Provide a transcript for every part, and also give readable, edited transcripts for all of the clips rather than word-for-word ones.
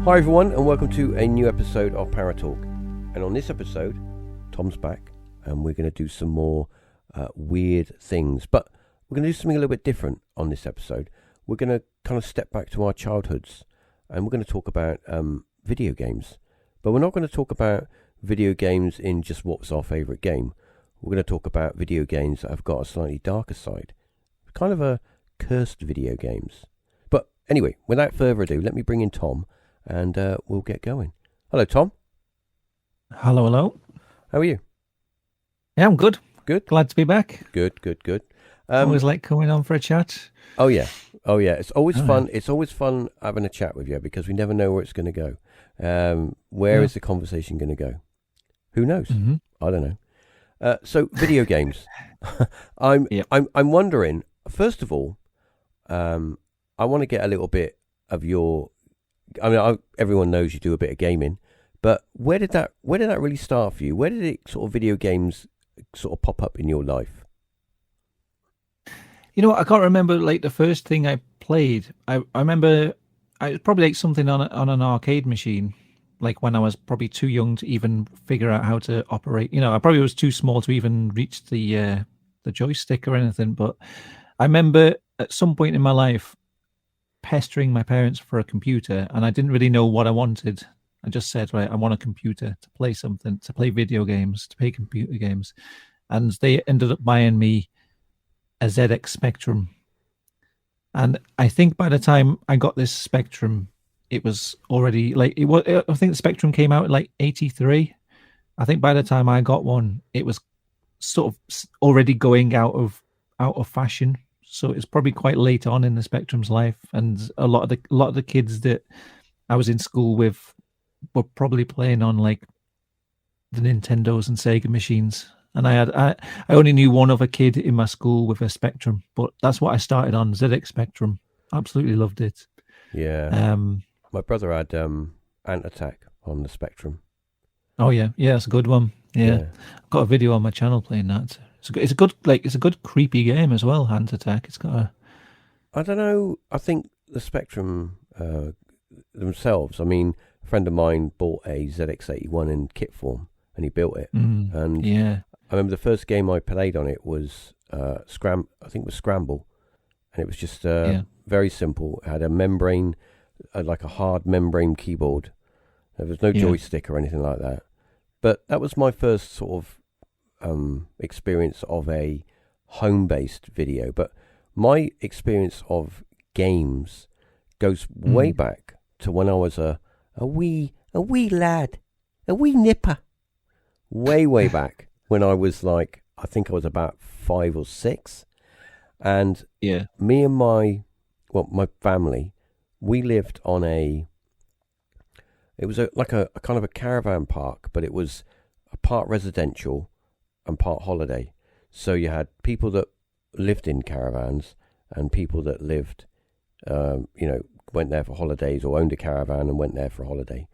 Hi everyone, and welcome to a new episode of Paratalk. And on this episode, Tom's back, and we're going to do some more weird things. But we're going to do something a little bit different on this episode. We're going to kind of step back to our childhoods, and we're going to talk about video games. But we're not going to talk about video games in just what's our favourite game. We're going to talk about video games that have got a slightly darker side. Kind of a cursed video games. But anyway, without further ado, let me bring in Tom. And we'll get going. Hello, Tom. Hello. How are you? Yeah, I'm good. Good. Glad to be back. Good. Always like coming on for a chat. Oh yeah. It's always fun. It's always fun having a chat with you because we never know where it's going to go. Where is the conversation going to go? Who knows? Mm-hmm. I don't know. So video games. I'm wondering. First of all, I want to get a little bit of your. I mean, everyone knows you do a bit of gaming, but where did that really start for you? Where did it sort of video games sort of pop up in your life? You know what? I can't remember like the first thing I played. I remember I was probably like something on an arcade machine, like when I was probably too young to even figure out how to operate. You know, I probably was too small to even reach the joystick or anything. But I remember at some point in my life pestering my parents for a computer, and I didn't really know what I wanted. I just said, right, I want a computer to play something, to play video games, to play computer games. And they ended up buying me a ZX Spectrum. And I think by the time I got this Spectrum, it was already like, I think the Spectrum came out in like 83. I think by the time I got one, it was sort of already going out of fashion. So it's probably quite late on in the Spectrum's life, and a lot of the kids that I was in school with were probably playing on like the Nintendos and Sega machines. And I only knew one other kid in my school with a Spectrum, but that's what I started on, ZX Spectrum. Absolutely loved it. Yeah. My brother had Ant Attack on the Spectrum. Oh yeah, it's a good one. Yeah. I've got a video on my channel playing that. It's a good creepy game as well. Ant Attack. It's got a. I don't know. I think the Spectrum themselves. I mean, a friend of mine bought a ZX81 in kit form, and he built it. And yeah, I remember the first game I played on it was I think it was Scramble, and it was just very simple. It had a membrane, like a hard membrane keyboard. There was no joystick or anything like that. But that was my first sort of experience of a home-based video. But my experience of games goes way back to when I was a wee lad, a wee nipper. Way back when I was like, I think I was about 5 or 6. And me and my family, we lived on it was like a kind of a caravan park, but it was a part residential and part holiday. So you had people that lived in caravans and people that lived, went there for holidays or owned a caravan and went there for a holiday.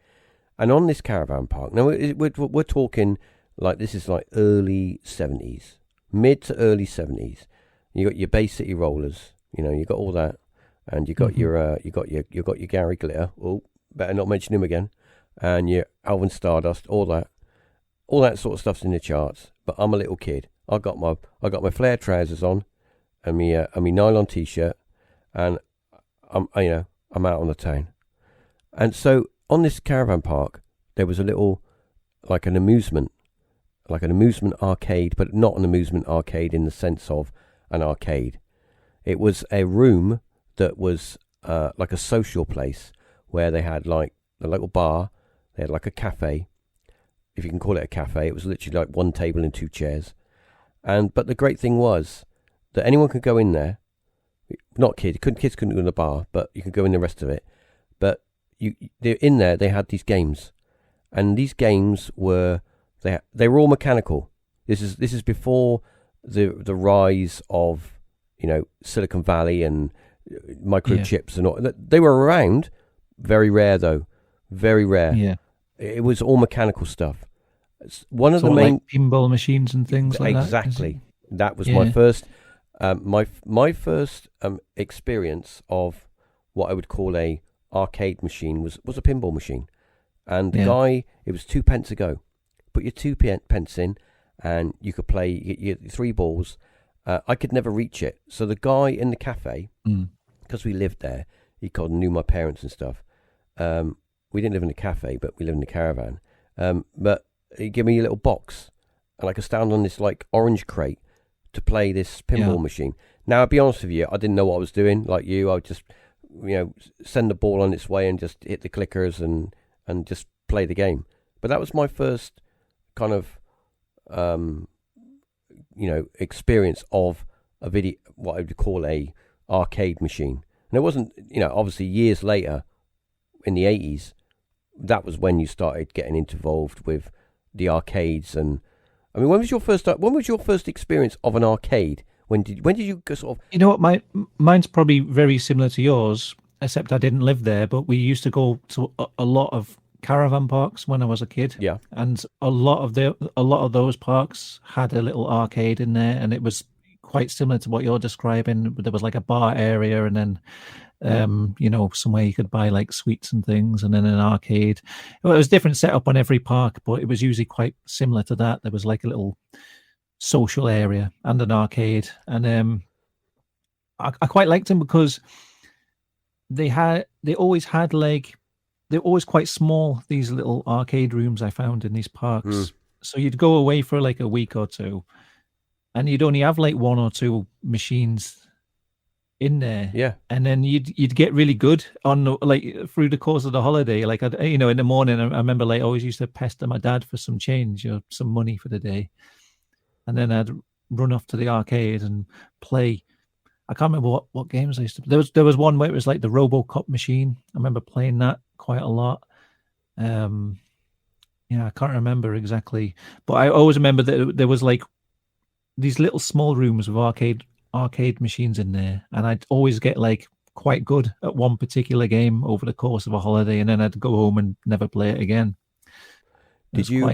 And on this caravan park, now we're talking like this is like early 70s, mid to early 70s. You got your Bay City Rollers, you got all that, and you got your Gary Glitter. Oh, better not mention him again. And your Alvin Stardust, all that sort of stuff's in the charts. But I'm a little kid. I got my flare trousers on, and me nylon t-shirt, and I'm out on the town. And so on this caravan park, there was a little like an amusement arcade, but not an amusement arcade in the sense of an arcade. It was a room that was like a social place where they had like a little bar. They had like a cafe, if you can call it a cafe. It was literally like one table and 2 chairs. But the great thing was that anyone could go in there. Not kids. Kids couldn't go in the bar, but you could go in the rest of it. But they're in there. They had these games, and these games were they were all mechanical. This is before the rise of Silicon Valley and microchips and all. They were around. Very rare though. Very rare. Yeah. It was all mechanical stuff. One of the main like pinball machines and things like that. Exactly. That was my first my first experience of what I would call a arcade machine was a pinball machine, and the Yeah. guy, it was 2 pence a go. Put your pence in, and you could play your 3 balls. I could never reach it, so the guy in the cafe, because we lived there, he called and knew my parents and stuff. We didn't live in a cafe, but we lived in a caravan. But he gave me a little box, and I could stand on this like orange crate to play this pinball machine. Now, I'll be honest with you, I didn't know what I was doing. Like you, I would just, send the ball on its way and just hit the clickers and just play the game. But that was my first kind of, experience of a video, what I would call a arcade machine. And it wasn't, obviously years later, in the 80s, that was when you started getting involved with the arcades. And I mean, when was your first experience of an arcade? When did you go sort of? You know what, mine's probably very similar to yours, except I didn't live there, but we used to go to a lot of caravan parks when I was a kid. Yeah. And a lot of those parks had a little arcade in there, and it was quite similar to what you're describing. There was like a bar area, and then somewhere you could buy like sweets and things, and then an arcade. Well, it was different setup on every park, but it was usually quite similar to that. There was like a little social area and an arcade, and I quite liked them because they always they're always quite small, these little arcade rooms I found in these parks. So you'd go away for like a week or two, and you'd only have like 1 or 2 machines in there. Yeah. And then you'd get really good on like through the course of the holiday. Like in the morning, I remember like I always used to pester my dad for some change or some money for the day, and then I'd run off to the arcade and play. I can't remember what games I used to. There was one where it was like the RoboCop machine. I remember playing that quite a lot. I can't remember exactly, but I always remember that there was like these little small rooms with arcade machines in there, and I'd always get like quite good at one particular game over the course of a holiday, and then I'd go home and never play it again. Did you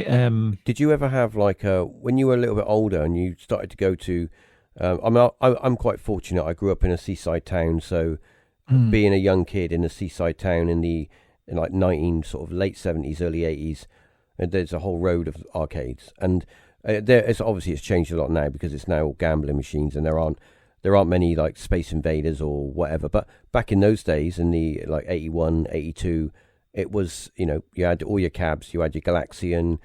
ever have like when you were a little bit older and you started to go to? I'm quite fortunate. I grew up in a seaside town, so being a young kid in a seaside town in like late 70s, early 80s, there's a whole road of arcades, and it's changed a lot now because it's now all gambling machines, and there aren't many like Space Invaders or whatever. But back in those days, in the like 81, 82, it was you had all your cabs, you had your Galaxian,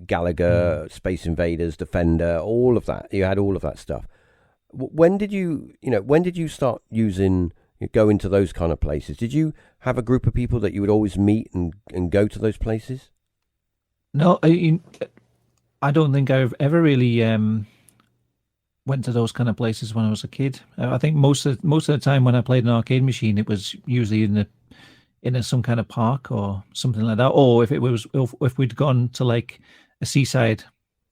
Gallagher, Space Invaders, Defender, all of that. You had all of that stuff. When did you start going to those kind of places? Did you have a group of people that you would always meet and go to those places? No, I don't think I've ever really went to those kind of places when I was a kid. I think most of the time when I played an arcade machine, it was usually in some kind of park or something like that, or if we'd gone to like a seaside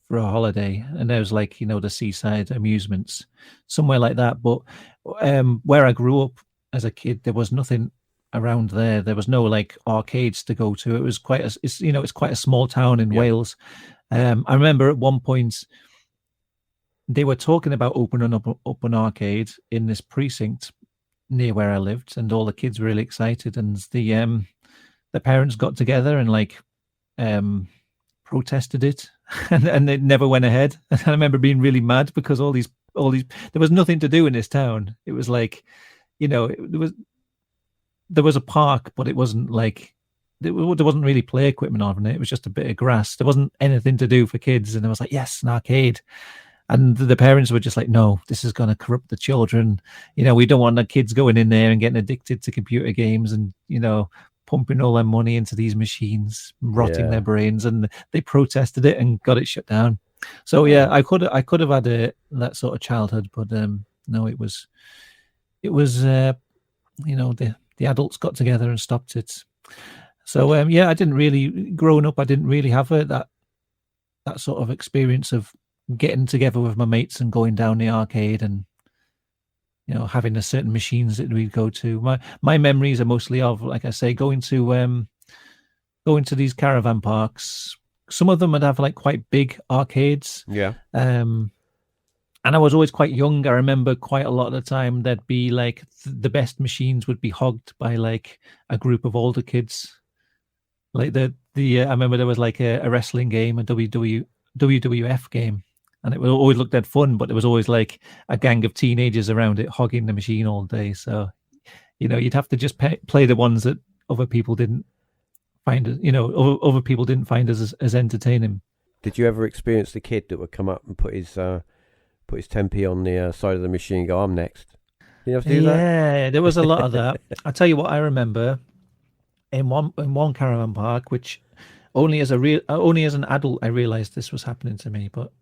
for a holiday, and there was like the seaside amusements somewhere like that. But where I grew up as a kid, there was nothing around there. There was no like arcades to go to. It was it's quite a small town in Wales. I remember at one point they were talking about opening up an arcade in this precinct near where I lived, and all the kids were really excited, and the parents got together and like protested it, and it never went ahead. And I remember being really mad because all these there was nothing to do in this town. It was like there was a park, but it wasn't like there wasn't really play equipment on it. It was just a bit of grass. There wasn't anything to do for kids, and I was like, yes, an arcade. And the parents were just like, no, this is going to corrupt the children. We don't want the kids going in there and getting addicted to computer games and, pumping all their money into these machines, rotting their brains. And they protested it and got it shut down. So, yeah, I could have had that sort of childhood, but no, it was the adults got together and stopped it. So, I didn't really, growing up, I didn't really have that sort of experience of getting together with my mates and going down the arcade and having the certain machines that we'd go to. My memories are mostly of, like I say, going to these caravan parks. Some of them would have like quite big arcades. Yeah. And I was always quite young. I remember quite a lot of the time there'd be like the best machines would be hogged by like a group of older kids. Like I remember there was like a wrestling game, a WWF game, and it always looked dead fun, but there was always like a gang of teenagers around it hogging the machine all day. So, you'd have to just play the ones that other people didn't find, other people didn't find as entertaining. Did you ever experience the kid that would come up and put his 10p on the side of the machine and go, I'm next? You have to do that? Yeah, there was a lot of that. I'll tell you what I remember in one caravan park, which only as an adult I realized this was happening to me, but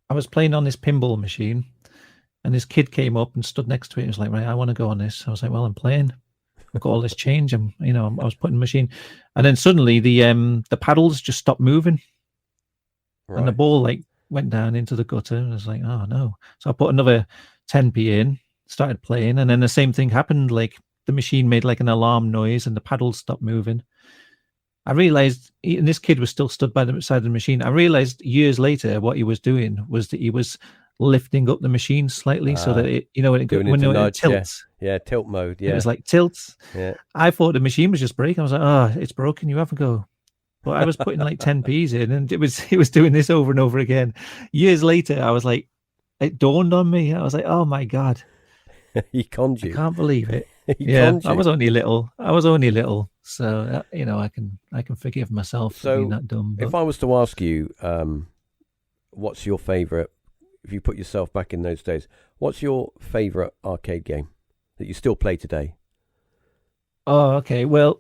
I was playing on this pinball machine and this kid came up and stood next to it and was like, right, I want to go on this. I was like, well, I'm playing. I've got all this change. I was putting the machine, and then suddenly the paddles just stopped moving. Right. And the ball like went down into the gutter, and I was like, oh no. So I put another 10p in, started playing, and then the same thing happened. Like the machine made like an alarm noise and the paddles stopped moving. I realized, and this kid was still stood by the side of the machine. I realized years later what he was doing was that he was lifting up the machine slightly so that it, when it tilts. Yeah, tilt mode. Yeah, it was like tilts. Yeah, I thought the machine was just breaking. I was like, oh, it's broken. You have a go. But I was putting like 10p's in, and it was doing this over and over again. Years later, I was like, it dawned on me. I was like, oh my God. He conned you. I can't believe it. Yeah, I was only little. So, I can forgive myself for being that dumb. But... If I was to ask you, what's your favorite, if you put yourself back in those days, what's your favorite arcade game that you still play today? Oh, okay. Well,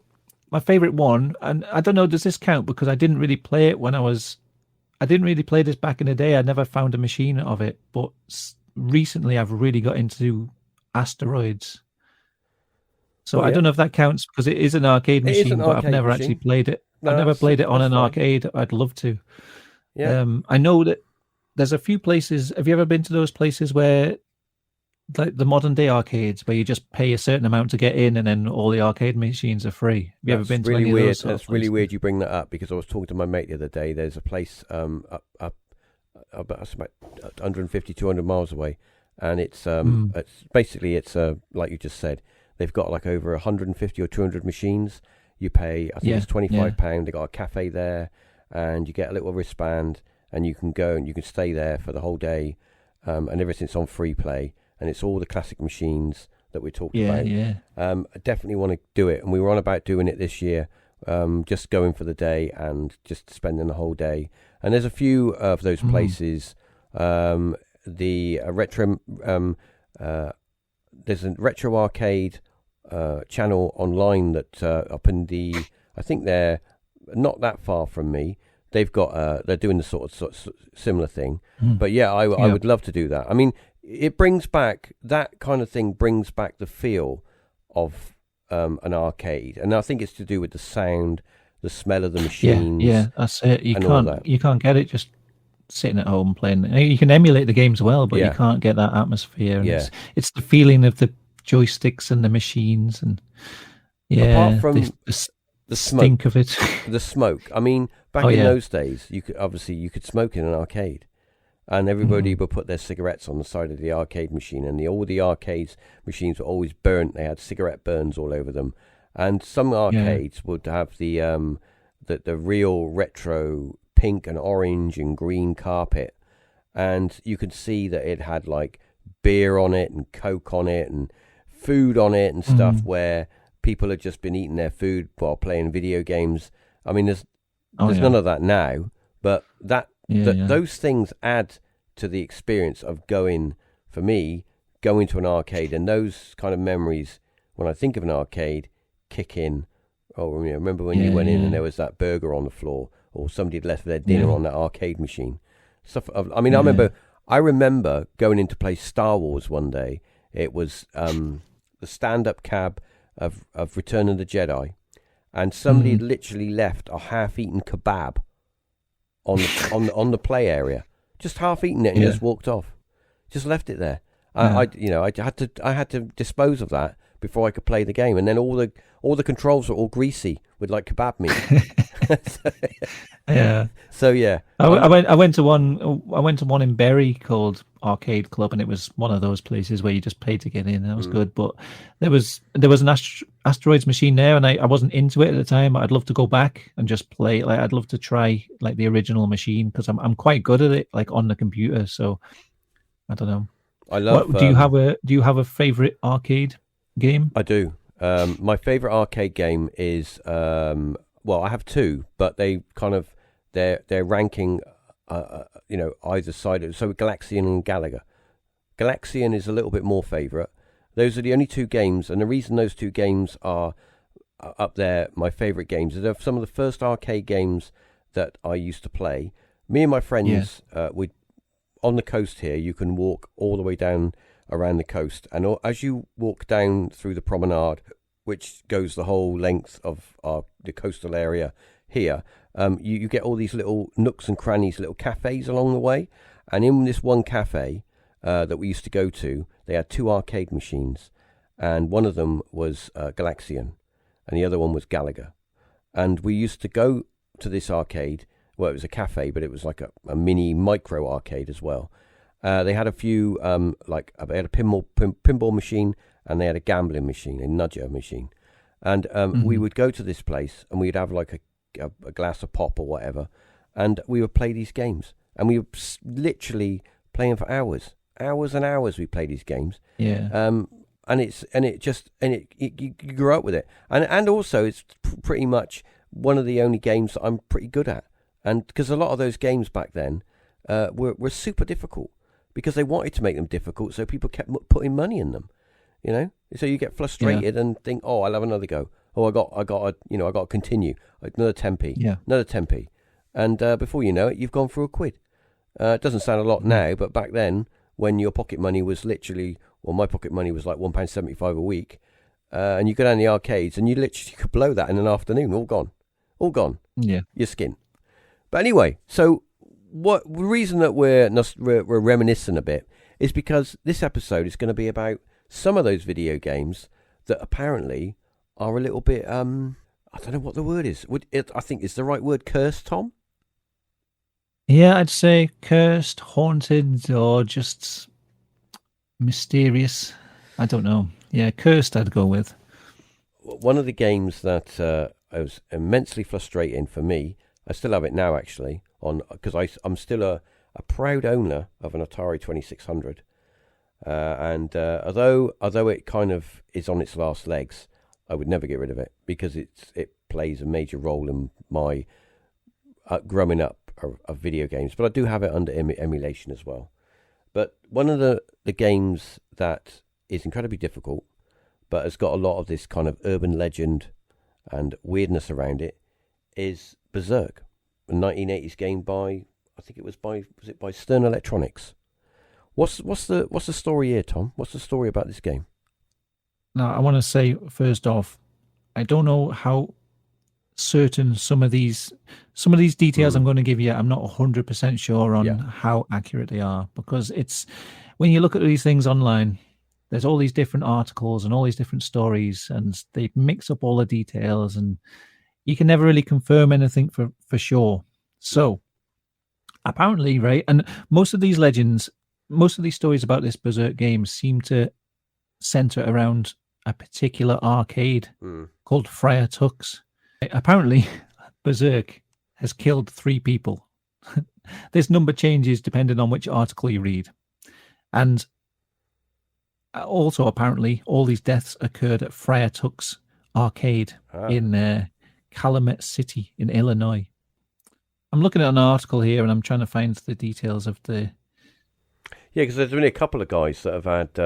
my favorite one, and I don't know, does this count? Because I didn't really play it I didn't really play this back in the day. I never found a machine of it. But recently I've really got into Asteroids. So I don't know if that counts because it is an arcade machine, but I've never actually played it. I've never played it on an arcade. I'd love to. Yeah. I know that there's a few places. Have you ever been to those places where, like the modern day arcades, where you just pay a certain amount to get in, and then all the arcade machines are free? Have you ever been to any of those? That's really weird. You bring that up because I was talking to my mate the other day. There's a place up about 150, 200 miles away, and it's basically like you just said. They've got like over 150 or 200 machines. You pay, I think it's £25. They got a cafe there, and you get a little wristband, and you can go and you can stay there for the whole day, and everything's on free play, and it's all the classic machines that we talked about. I definitely want to do it, and we were on about doing it this year, just going for the day and just spending the whole day. And there's a few of those places. The retro. There's a retro arcade channel online that up in I think they're not that far from me. They've got they're doing the sort of similar thing. But I would love to do that. I mean, it brings back that kind of thing. Brings back the feel of an arcade, and I think it's to do with the sound, the smell of the machines. Yeah, that's it. You can't get it just sitting at home playing. You can emulate the games well, but you can't get that atmosphere. And it's the feeling of the joysticks and the machines, and apart from the stink smoke of it, the smoke. I mean, back in those days, you could smoke in an arcade, and everybody would put their cigarettes on the side of the arcade machine, and all the arcade machines were always burnt. They had cigarette burns all over them, and some arcades would have the real retro pink and orange and green carpet, and you could see that it had like beer on it and Coke on it and food on it and stuff, where people had just been eating their food while playing video games. I mean, there's none of that now, but those things add to the experience of going to an arcade, and those kind of memories when I think of an arcade kick in. Oh, remember when you went in and there was that burger on the floor, or somebody had left their dinner on that arcade machine. Stuff. I mean, I remember going in to play Star Wars one day. It was the stand-up cab of Return of the Jedi, and somebody had literally left a half-eaten kebab on the play area, just half-eaten it and just walked off, just left it there. I had to dispose of that before I could play the game, and then all the controls were all greasy with like kebab meat. Yeah. So yeah, I went to one. I went to one in Bury called Arcade Club, and it was one of those places where you just pay to get in. That was good, but there was an asteroids machine there, and I wasn't into it at the time. I'd love to go back and just play. Like I'd love to try like the original machine because I'm quite good at it, like on the computer. So I don't know. I love. What do you have a favorite arcade game? I do. My favorite arcade game is well, I have two, but they kind of they're ranking, either side of. So Galaxian and Galaga. Galaxian is a little bit more favorite. Those are the only two games, and the reason those two games are up there, my favorite games, is they're some of the first arcade games that I used to play. Me and my friends, we on the coast here. You can walk all the way down around the coast, and as you walk down through the promenade, which goes the whole length of the coastal area here, you get all these little nooks and crannies, little cafes along the way. And in this one cafe that we used to go to, they had two arcade machines, and one of them was Galaxian, and the other one was Galaga. And we used to go to this arcade. Well, it was a cafe, but it was like a mini micro arcade as well. They had a few, they had a pinball machine, and they had a gambling machine, a nudger machine. And we would go to this place, and we'd have like a glass of pop or whatever, and we would play these games. And we were literally playing for hours and hours. We played these games. Yeah. You grew up with it. And also it's pretty much one of the only games that I'm pretty good at. And because a lot of those games back then were super difficult, because they wanted to make them difficult, so people kept putting money in them, So you get frustrated and think, oh, I'll have another go. Oh, I got to continue. Another tempi. Yeah. Another tempi. And before you know it, you've gone for £1. It doesn't sound a lot now, but back then, when your pocket money was literally, well, my pocket money was like £1.75 a week, and you go down the arcades and you literally could blow that in an afternoon, all gone. Yeah. Your skin. But anyway, so the reason that we're reminiscing a bit is because this episode is going to be about some of those video games that apparently are a little bit, I don't know what the word is. I think it's the right word, cursed, Tom? Yeah, I'd say cursed, haunted, or just mysterious. I don't know. Yeah, cursed I'd go with. One of the games that was immensely frustrating for me, I still have it now actually, because I'm still a proud owner of an Atari 2600. And although it kind of is on its last legs, I would never get rid of it, because it plays a major role in my growing up of video games. But I do have it under emulation as well. But one of the games that is incredibly difficult, but has got a lot of this kind of urban legend and weirdness around it, is Berserk, a 1980s game was it by Stern Electronics? What's the story here, Tom? What's the story about this game? Now, I want to say first off, I don't know how certain some of these details I'm going to give you. I'm not 100% sure on how accurate they are, because it's when you look at these things online, there's all these different articles and all these different stories, and they mix up all the details, and you can never really confirm anything for sure. So apparently, right, and most of these stories about this Berserk game seem to center around a particular arcade called Friar Tuck's. Apparently, Berserk has killed 3 people. This number changes depending on which article you read. And also, apparently, all these deaths occurred at Friar Tuck's arcade in Calumet City in Illinois. I'm looking at an article here and I'm trying to find the details of the... Yeah, because there's been a couple of guys that have had,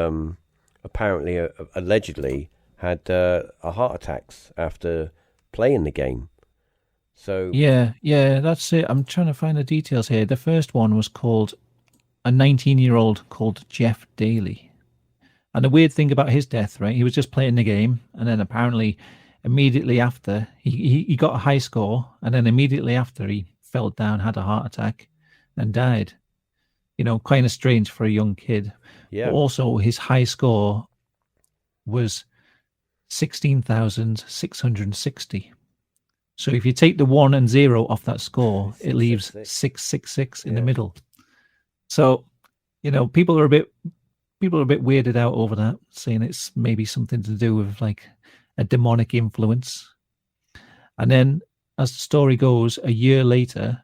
apparently, allegedly, had heart attacks after playing the game. So yeah, that's it. I'm trying to find the details here. The first one was called a 19-year-old called Jeff Daly. And the weird thing about his death, right, he was just playing the game, and then apparently immediately after he got a high score, and then immediately after he fell down, had a heart attack, and died. Kind of strange for a young kid. Yeah. But also, his high score was 16,660. So if you take the 1 and 0 off that score, it leaves 666. 666 in the middle. So, people are a bit weirded out over that, saying it's maybe something to do with like a demonic influence. And then, as the story goes, a year later,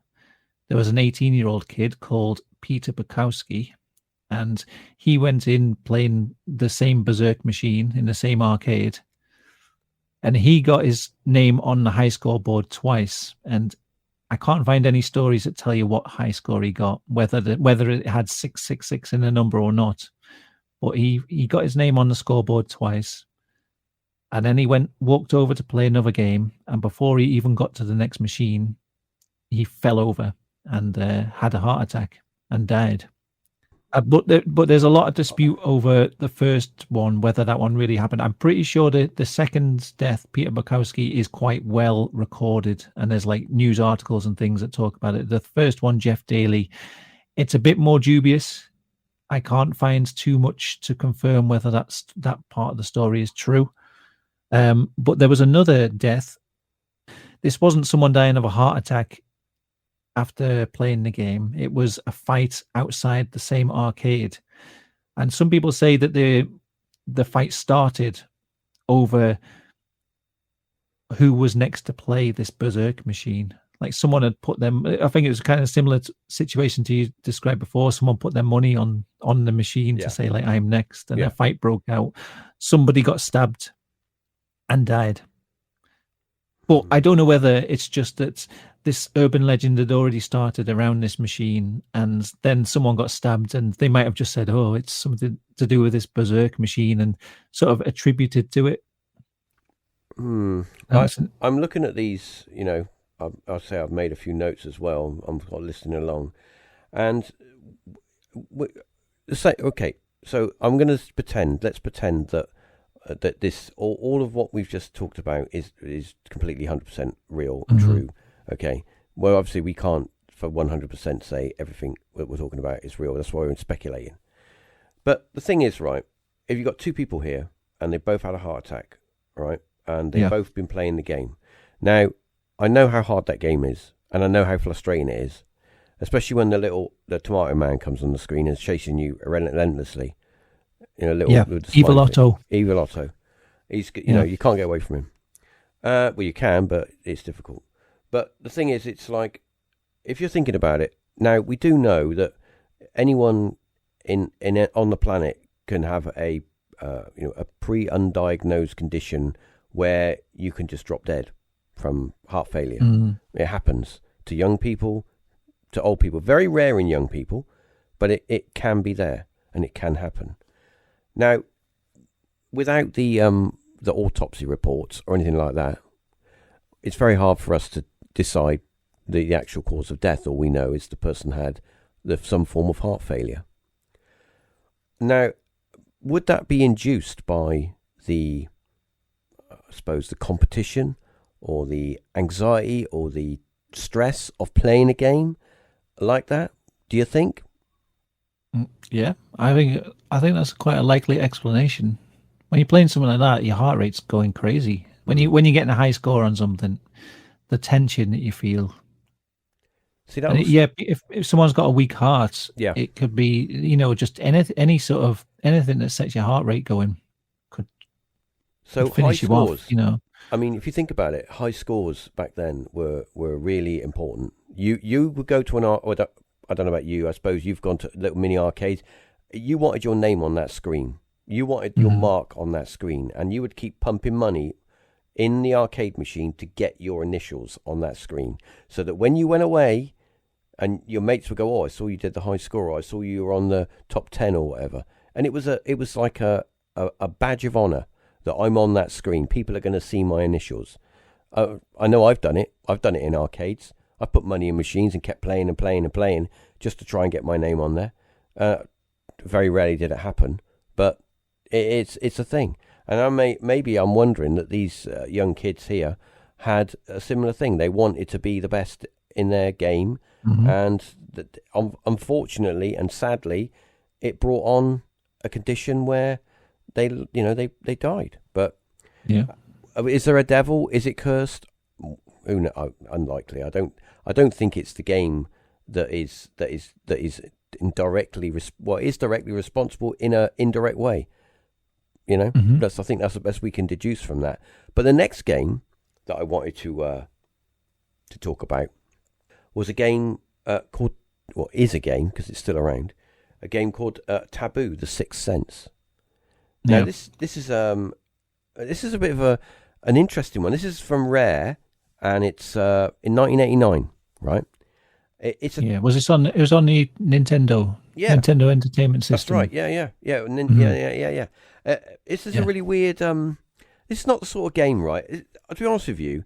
there was an 18-year-old kid called Peter Bukowski, and he went in playing the same Berserk machine in the same arcade, and he got his name on the high score board twice. And I can't find any stories that tell you what high score he got, whether it had 666 in the number or not. But he got his name on the scoreboard twice. And then he walked over to play another game. And before he even got to the next machine, he fell over and had a heart attack and died. But there's a lot of dispute over the first one, whether that one really happened. I'm pretty sure that the second death, Peter Bukowski, is quite well recorded. And there's like news articles and things that talk about it. The first one, Jeff Daly, it's a bit more dubious. I can't find too much to confirm whether that part of the story is true. But there was another death. This wasn't someone dying of a heart attack after playing the game. It was a fight outside the same arcade. And some people say that the fight started over who was next to play this Berserk machine. Like someone had put them, I think it was kind of similar situation to you described before. Someone put their money on the machine to say like, I'm next. And a fight broke out. Somebody got stabbed and died. But I don't know whether it's just that this urban legend had already started around this machine, and then someone got stabbed, and they might have just said, oh, it's something to do with this Berserk machine, and sort of attributed to it. I'm looking at these, I'll say I've made a few notes as well. I'm listening along. And okay, so I'm going to let's pretend that this all of what we've just talked about is completely 100% real and true. Okay, well, obviously we can't for 100% say everything that we're talking about is real. That's why we're speculating. But the thing is, right, if you've got two people here and they both had a heart attack, right, and they've both been playing the game. Now, I know how hard that game is, and I know how frustrating it is, especially when the tomato man comes on the screen and is chasing you relentlessly. Evil Otto. Evil Otto. He's, you can't get away from him. Well, you can, but it's difficult. But the thing is, it's like, if you're thinking about it, now we do know that anyone on the planet can have a pre-undiagnosed condition where you can just drop dead from heart failure. It happens to young people, to old people. Very rare in young people, but it can be there and it can happen. Now, without the autopsy reports or anything like that, it's very hard for us to decide the actual cause of death. All we know is the person had some form of heart failure. Now, would that be induced by the competition or the anxiety or the stress of playing a game like that? Do you think? Yeah, I think that's quite a likely explanation. When you're playing something like that, your heart rate's going crazy. When you're getting a high score on something, the tension that you feel. See, if someone's got a weak heart, it could be just any sort of anything that sets your heart rate going could finish you off. I mean, if you think about it, high scores back then were really important. You would go to I don't know about you. I suppose you've gone to little mini arcades. You wanted your name on that screen. You wanted your mark on that screen, and you would keep pumping money in the arcade machine to get your initials on that screen, so that when you went away, and your mates would go, "Oh, I saw you did the high score. Or I saw you were on the top 10 or whatever," and it was like a badge of honor that I'm on that screen. People are going to see my initials. I know I've done it. I've done it in arcades. I put money in machines and kept playing and playing and playing just to try and get my name on there. Very rarely did it happen, but it's a thing. And maybe I'm wondering that these young kids here had a similar thing. They wanted to be the best in their game, and that, unfortunately and sadly, it brought on a condition where they died. But is there a devil? Is it cursed? unlikely. I don't think it's the game that is indirectly is directly responsible in a indirect way. I think that's the best we can deduce from that. But the next game that I wanted to talk about was a game called, well, is a game because it's still around, a game called Taboo: The Sixth Sense. Now this is a bit of an interesting one. This is from Rare, and it's in 1989, right? Was this on? It was on the Nintendo. Yeah. Nintendo Entertainment System. That's right. Yeah. This is a really weird. This is not the sort of game, right? To be honest with you,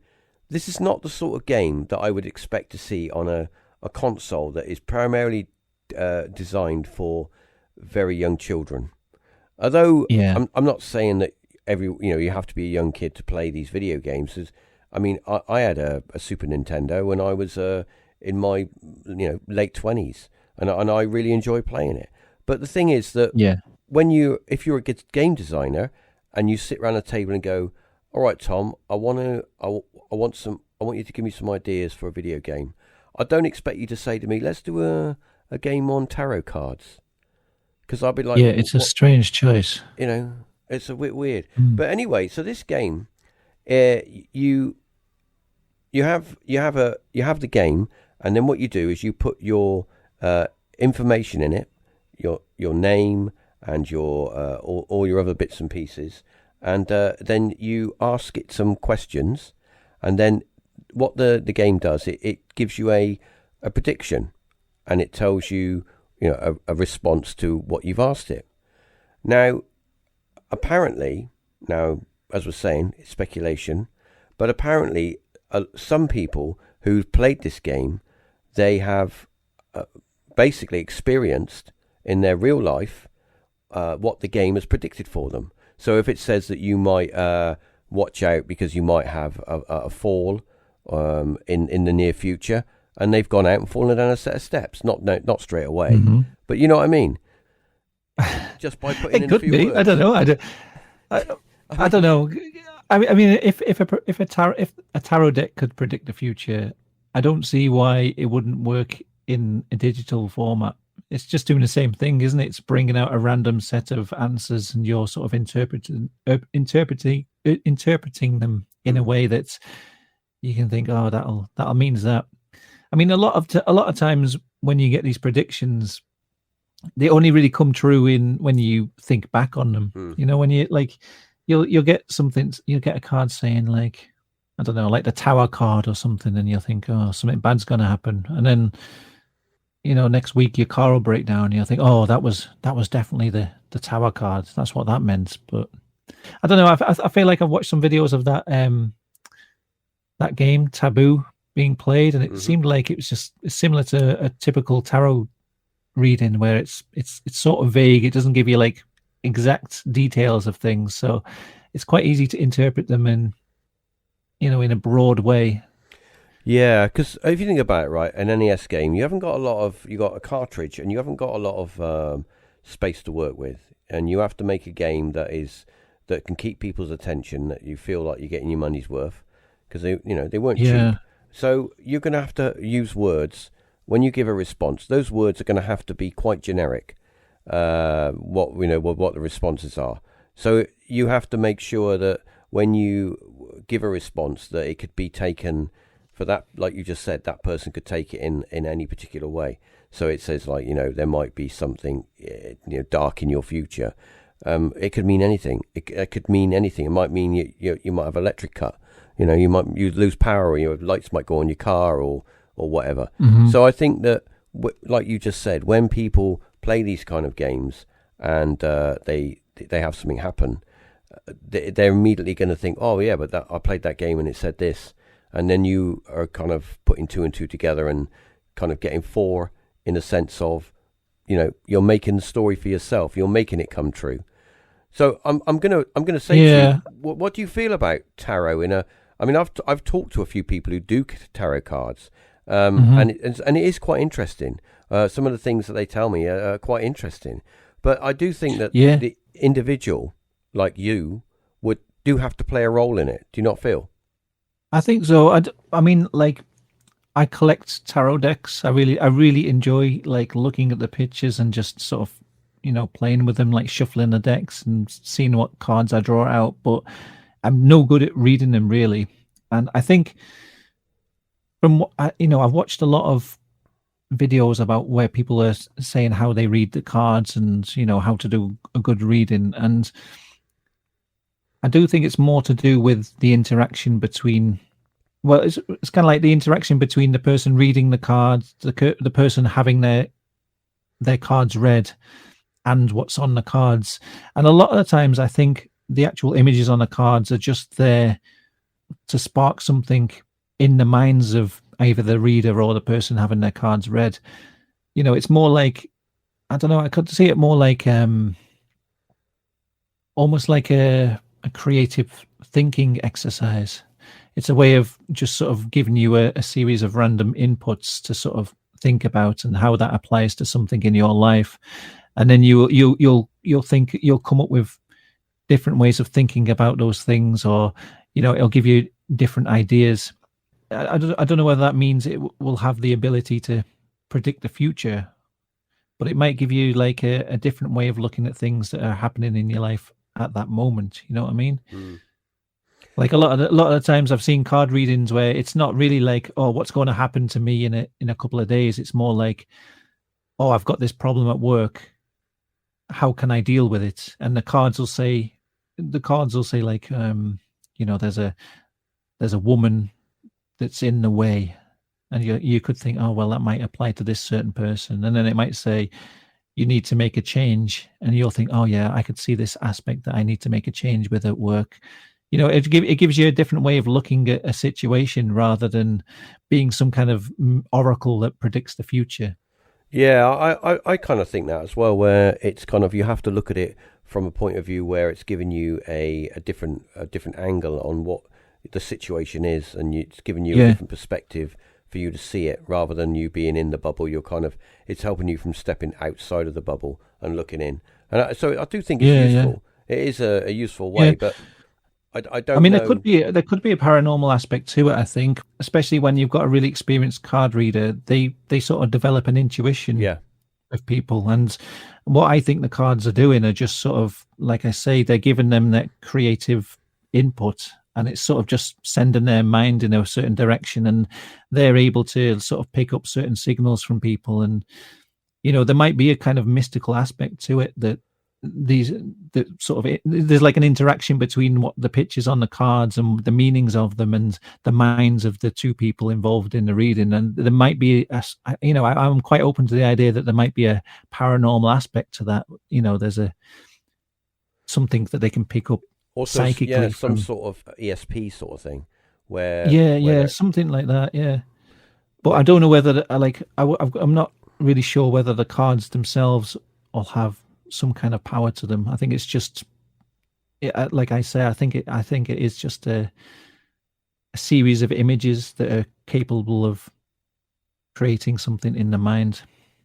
this is not the sort of game that I would expect to see on a console that is primarily designed for very young children. Although I'm not saying that you have to be a young kid to play these video games. I mean, I had a Super Nintendo when I was in my late 20s, and I really enjoy playing it. But the thing is that if you're a good game designer and you sit around a table and go, all right, Tom, I want you to give me some ideas for a video game. I don't expect you to say to me, let's do a game on tarot cards, because I'll be like, it's a strange choice. It's a bit weird. But anyway, so this game, you have the game, and then what you do is you put your information in it, your name and your all your other bits and pieces, and then you ask it some questions, and then what the game does, it gives you a prediction, and it tells you a response to what you've asked it. Now, apparently, as we're saying, it's speculation, but apparently some people who've played this game, they have basically experienced in their real life what the game has predicted for them. So if it says that you might watch out because you might have a fall in the near future, and they've gone out and fallen down a set of steps, not straight away, but you know what I mean. Just by putting in a few words. I don't know. I don't know. I mean, if a tarot deck could predict the future, I don't see why it wouldn't work in a digital format. It's just doing the same thing, isn't it? It's bringing out a random set of answers, and you're sort of interpreting them in a way that you can think, oh, that'll means that. I mean, a lot of times when you get these predictions, they only really come true when you think back on them. When you you'll get something, you'll get a card saying like, I don't know, like the Tower card or something, and you'll think, oh, something bad's going to happen, and then next week your car will break down, and you'll think, oh, that was definitely the Tower card. That's what that meant. But I don't know. I feel like I've watched some videos of that game Taboo being played, and it seemed like it's similar to a typical tarot reading, where it's sort of vague. It doesn't give you like exact details of things, so it's quite easy to interpret them in a broad way. Yeah, because if you think about it, right, an NES game, you got a cartridge, and you haven't got a lot of space to work with, and you have to make a game that can keep people's attention, that you feel like you're getting your money's worth, because they weren't cheap. So you're going to have to use words when you give a response. Those words are going to have to be quite generic. What the responses are. So you have to make sure that when you give a response, that it could be taken for that, like you just said, that person could take it in any particular way. So it says like, there might be something dark in your future. It could mean anything. It could mean anything. It might mean you might have electric cut. You lose power, or your lights might go on your car, or whatever. So I think that, like you just said, when people play these kind of games and they have something happen, they're immediately going to think, oh yeah, but I played that game and it said this, and then you are kind of putting two and two together and kind of getting four, in a sense of, you're making the story for yourself, you're making it come true. So I'm gonna say to you, what do you feel about tarot? I've talked to a few people who do tarot cards, and it is quite interesting. Some of the things that they tell me are quite interesting, but I do think that the individual like you do have to play a role in it. Do you not feel? I think so. I mean, like, I collect tarot decks. I really enjoy like looking at the pictures and just sort of, playing with them, like shuffling the decks and seeing what cards I draw out. But I'm no good at reading them really. And I think from what I've watched a lot of videos about where people are saying how they read the cards and how to do a good reading. And I do think it's more to do with the interaction between. Well, it's kind of like the interaction between the person reading the cards, the person having their cards read, and what's on the cards. And a lot of the times, I think the actual images on the cards are just there to spark something in the minds of either the reader or the person having their cards read. It's more like, I don't know. I could see it more like almost like a creative thinking exercise. It's a way of just sort of giving you a series of random inputs to sort of think about and how that applies to something in your life, and then you'll come up with different ways of thinking about those things, or it'll give you different ideas. I don't know whether that means it will have the ability to predict the future, but it might give you like a different way of looking at things that are happening in your life at that moment. You know what I mean? Mm. Like a lot of the times I've seen card readings where it's not really like, oh, what's going to happen to me in a couple of days. It's more like, oh, I've got this problem at work. How can I deal with it? And the cards will say like, there's a woman that's in the way, and you could think, oh well, that might apply to this certain person, and then it might say you need to make a change, and you'll think, oh yeah, I could see this aspect that I need to make a change with at work. It gives you a different way of looking at a situation rather than being some kind of oracle that predicts the future. Yeah, I kind of think that as well, where it's kind of you have to look at it from a point of view where it's giving you a different angle on what the situation is, and it's giving you a Yeah, different perspective for you to see it, rather than you being in the bubble. You're kind of it's helping you from stepping outside of the bubble and looking in, and so I do think it's yeah, yeah, useful. It is a useful yeah. way, but I I don't mean, know. there could be a paranormal aspect to it. I think, especially when you've got a really experienced card reader, they sort of develop an intuition Yeah, of people. And what I think the cards are doing are just sort of, like I say, they're giving them that creative input, and it's sort of just sending their mind in a certain direction, and they're able to sort of pick up certain signals from people. And there might be a kind of mystical aspect to it, that these that sort of there's like an interaction between what the pictures on the cards and the meanings of them and the minds of the two people involved in the reading. And there might be I'm quite open to the idea that there might be a paranormal aspect to that. There's a something that they can pick up also yeah, psychically some from. sort of ESP sort of thing, where Yeah, where yeah, they're something like that. Yeah, but I where don't know whether I'm not really sure whether the cards themselves will have some kind of power to them. I think it's just, like I say, I think it is just a series of images that are capable of creating something in the mind.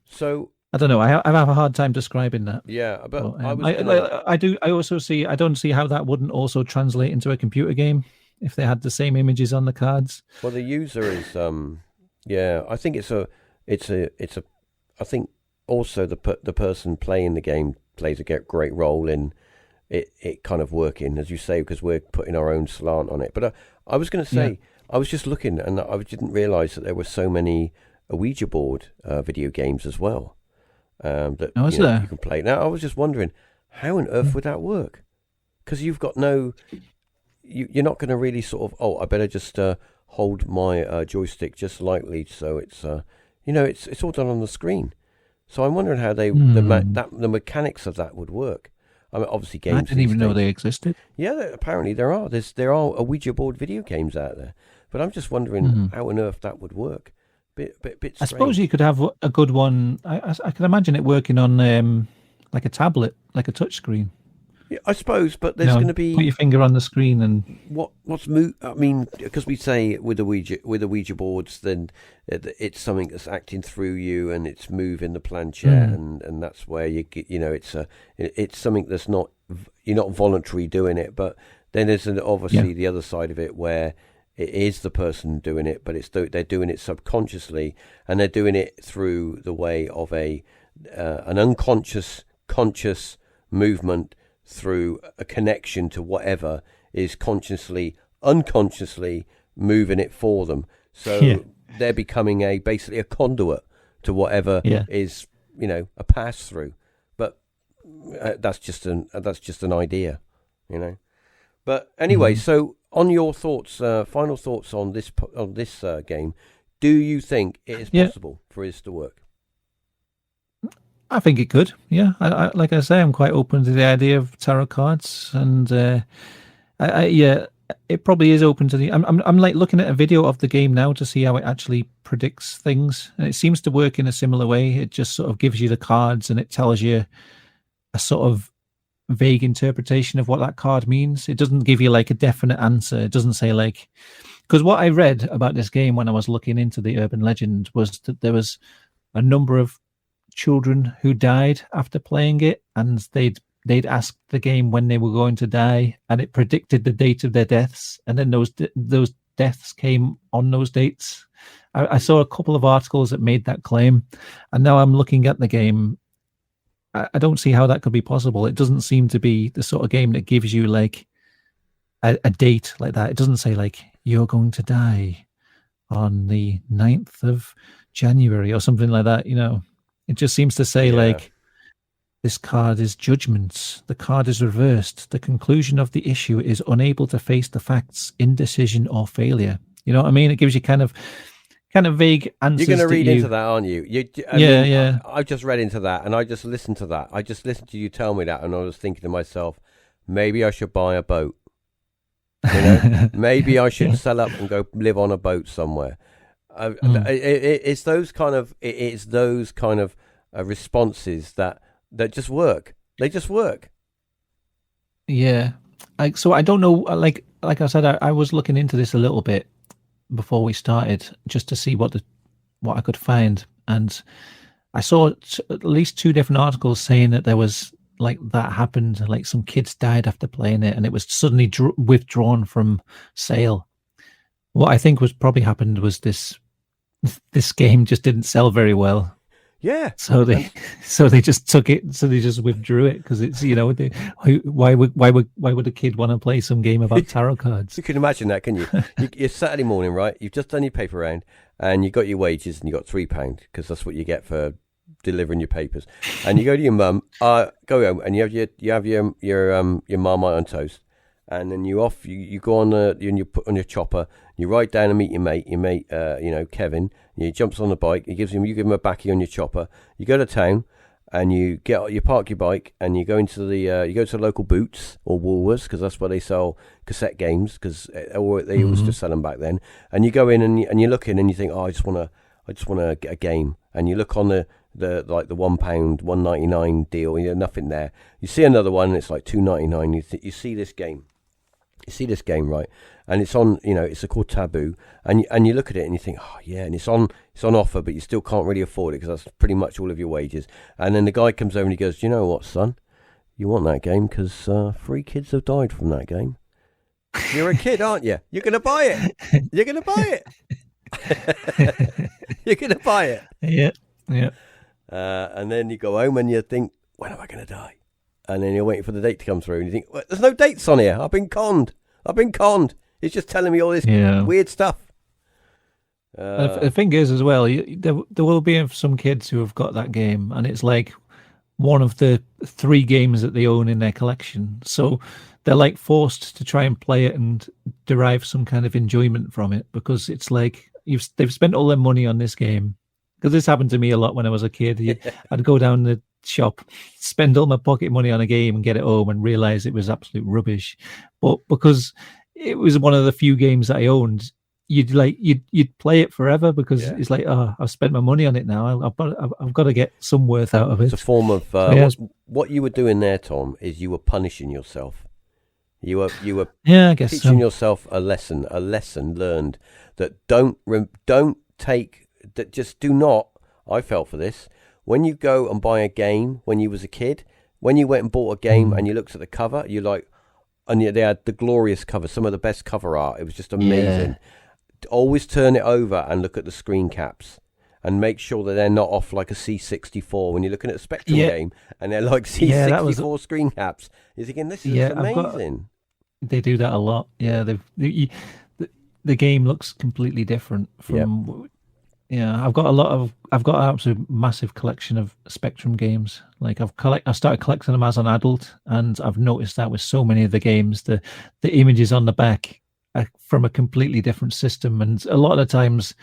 so I don't know. I have a hard time describing that. yeah, but But I was gonna. I do. I also see. I don't see how that wouldn't also translate into a computer game if they had the same images on the cards. Well, the user is yeah. I think it's a. I think also the person playing the game plays a great role in it kind of working, as you say, because we're putting our own slant on it. But I was going to Yeah. say, I was just looking, and I didn't realise that there were so many Ouija board video games as well, that Oh, is you there? can play. Now I was just wondering, how on earth would that work? Because you've got no, you're not going to really sort of. Oh, I better just hold my joystick just lightly, so it's it's all done on the screen. So I'm wondering how Hmm. the mechanics of that would work. I mean, obviously I games didn't these even know days. they existed. Yeah, apparently there are a Ouija board video games out there, but I'm just wondering Hmm. how on earth that would work. Bit I suppose you strange. could have a good one. I can imagine it working on like a tablet, like a touch screen. Yeah, I suppose, but there's going to Put be your finger on the screen and. what's I mean, because we say with the Ouija boards, then it's something that's acting through you and it's moving the planchette, Mm, and that's where you get, it's something that's not you're not voluntary doing it, but then there's yeah. obviously the other side of it where it is the person doing it, but they're doing it subconsciously, and they're doing it through the way of an unconscious, conscious movement through a connection to whatever is consciously, unconsciously moving it for them. So they're becoming basically a conduit to whatever is, a pass through. But that's just an idea, But anyway, so on your thoughts, final thoughts on this game, do you think it is possible for this to work? I think it could. Yeah, I like I say, I'm quite open to the idea of tarot cards, and it probably is open to the. I'm like looking at a video of the game now to see how it actually predicts things, and it seems to work in a similar way. It just sort of gives you the cards, and it tells you a sort of vague interpretation of what that card means. It doesn't give you like a definite answer. It doesn't say like, because what I read about this game when I was looking into the urban legend was that there was a number of children who died after playing it, and they'd asked the game when they were going to die, and it predicted the date of their deaths, and then those deaths came on those dates. I saw a couple of articles that made that claim, and now I'm looking at the game. I don't see how that could be possible. It doesn't seem to be the sort of game that gives you like a date like that. It doesn't say like you're going to die on the 9th of January or something like that. It just seems to say like, this card is judgments. The card is reversed. The conclusion of the issue is unable to face the facts, indecision, or failure. You know what I mean? It gives you kind of vague answers. You're going to read into that, aren't you? I just read into that, and I just listened to that. I just listened to you tell me that, and I was thinking to myself, maybe I should buy a boat. Maybe I should sell up and go live on a boat somewhere. It's those kind of responses that just work. They just work. Yeah. So I don't know. Like I said, I was looking into this a little bit before we started, just to see what I could find, and I saw at least 2 different articles saying that there was like that happened, like some kids died after playing it, and it was suddenly withdrawn from sale. What I think was probably happened was this game just didn't sell very well. Yeah. So they just took it. So they just withdrew it because it's why would a kid want to play some game about tarot cards? You can imagine that, can you? You're Saturday morning, right? You've just done your paper round, and you got your wages, and you got £3 because that's what you get for delivering your papers. And you go to your mum, go home, and you have your Marmite on toast, and then you go on you put on your chopper. You ride down and meet your mate, Kevin. He jumps on the bike. You give him a backie on your chopper. You go to town, and you park your bike, and you go into you go to the local Boots or Woolworths, because that's where they sell cassette games, because they used to sell them back then. And you go in and you look in and you think, I just want to get a game. And you look on the £1, £1.99 deal. Nothing there. You see another one, and it's like £2.99. You see this game. You see this game, right? And it's on, it's called Taboo, and you look at it and you think, oh yeah, and it's on offer, but you still can't really afford it because that's pretty much all of your wages. And then the guy comes over and he goes, you know what, son, you want that game because 3 kids have died from that game. You're a kid, aren't you? You're going to buy it. You're going to buy it. You're going to buy it. Yeah. And then you go home and you think, when am I going to die? And then you're waiting for the date to come through, and you think, well, there's no dates on here. I've been conned. It's just telling me all this weird stuff. The thing is, as well, there will be some kids who have got that game, and it's like one of the 3 games that they own in their collection. So they're like forced to try and play it and derive some kind of enjoyment from it, because it's like they've spent all their money on this game. Because this happened to me a lot when I was a kid. I'd go down the shop, spend all my pocket money on a game and get it home and realize it was absolute rubbish. But because it was one of the few games that I owned, you'd play it forever, because it's like, oh, I've spent my money on it now. I've got to get some worth out of it. It's a form of what you were doing there, Tom, is you were punishing yourself. You were I guess teaching yourself a lesson learned that just do not. I fell for this. When you go and buy a game when you was a kid, when you went and bought a game and you looked at the cover, you're like, And yet they had the glorious cover, some of the best cover art. It was just amazing. Always turn it over and look at the screen caps and make sure that they're not off like a C64 when you're looking at a Spectrum game and they're like C64 screen caps. You're thinking, this is amazing. They do that a lot. Yeah, the game looks completely different from. Yeah, I've got an absolute massive collection of Spectrum games. Like I started collecting them as an adult, and I've noticed that with so many of the games, the images on the back are from a completely different system, and a lot of the times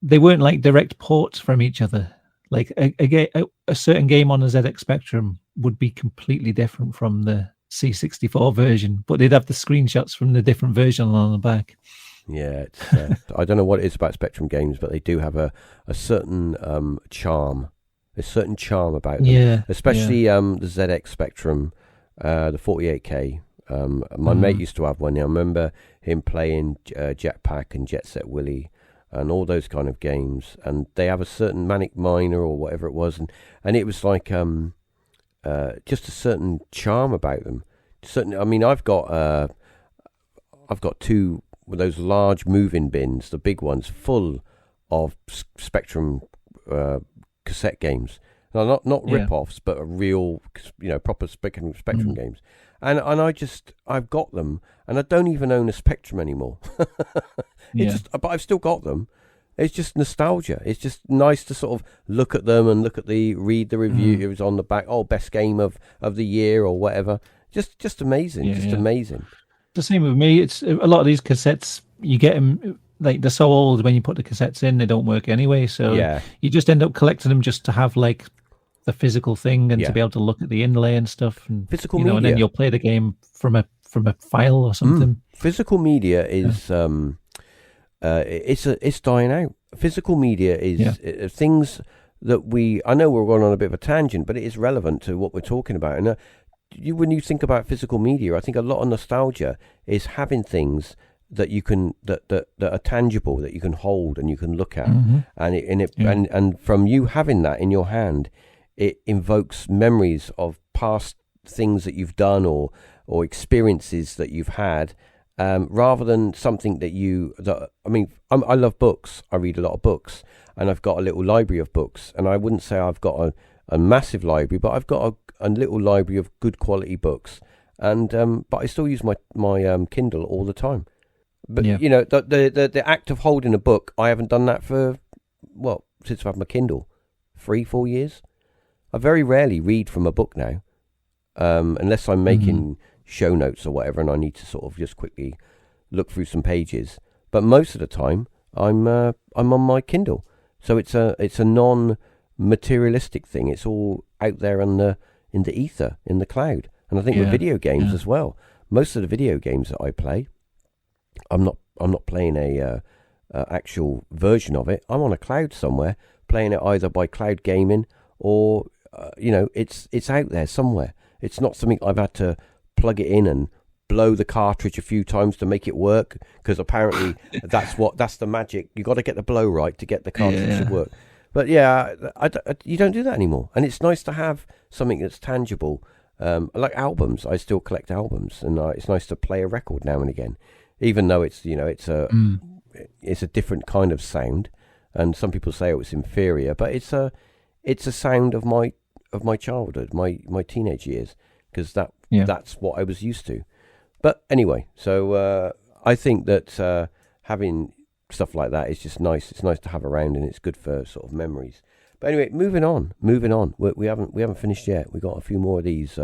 they weren't like direct ports from each other. Like a certain game on the ZX Spectrum would be completely different from the C64 version, but they'd have the screenshots from the different version on the back. Yeah, I don't know what it is about Spectrum games, but they do have a certain charm. A certain charm about them. Yeah, especially the ZX Spectrum, the 48K. My mate used to have one. I remember him playing Jetpack and Jet Set Willy and all those kind of games. And they have a certain Manic Miner or whatever it was, and it was like just a certain charm about them. I mean, I've got two. With those large moving bins, the big ones, full of Spectrum cassette games. Now, not rip-offs, but real, proper Spectrum games. And I've got them, and I don't even own a Spectrum anymore. But I've still got them. It's just nostalgia. It's just nice to sort of look at them and read the reviews on the back. Oh, best game of the year or whatever. Just amazing. Amazing. The same with me. It's a lot of these cassettes, you get them like they're so old when you put the cassettes in, they don't work anyway, so you just end up collecting them just to have like the physical thing and to be able to look at the inlay and stuff, and physical media, and then you'll play the game from a file or something. Physical media is it's dying out. Physical media is things that I know we're going on a bit of a tangent, but it is relevant to what we're talking about. And when you think about physical media, I think a lot of nostalgia is having things that you can that are tangible, that you can hold and you can look at, and from you having that in your hand, it invokes memories of past things that you've done or experiences that you've had, rather than something I love books. I read a lot of books, and I've got a little library of books, and I wouldn't say I've got a massive library, but I've got a little library of good quality books, and but I still use my Kindle all the time. But the act of holding a book, I haven't done that for since I've had my Kindle, 3-4 years. I very rarely read from a book now, unless I'm making show notes or whatever, and I need to sort of just quickly look through some pages. But most of the time, I'm on my Kindle, so it's a non-materialistic thing. It's all out there in the ether, in the cloud. And I think with video games as well, most of the video games that I play, I'm not playing a actual version of it. I'm on a cloud somewhere, playing it either by cloud gaming or it's out there somewhere. It's not something I've had to plug it in and blow the cartridge a few times to make it work, because apparently that's the magic. You got to get the blow right to get the cartridge to work. But you don't do that anymore, and it's nice to have something that's tangible. Like albums, I still collect albums, and it's nice to play a record now and again, even though it's a different kind of sound, and some people say it's inferior, but it's a sound of my childhood, my teenage years, because that's what I was used to. But anyway, so I think that having stuff like that is just nice. It's nice to have around, and it's good for sort of memories. But anyway, moving on. We haven't finished yet. We got a few more of these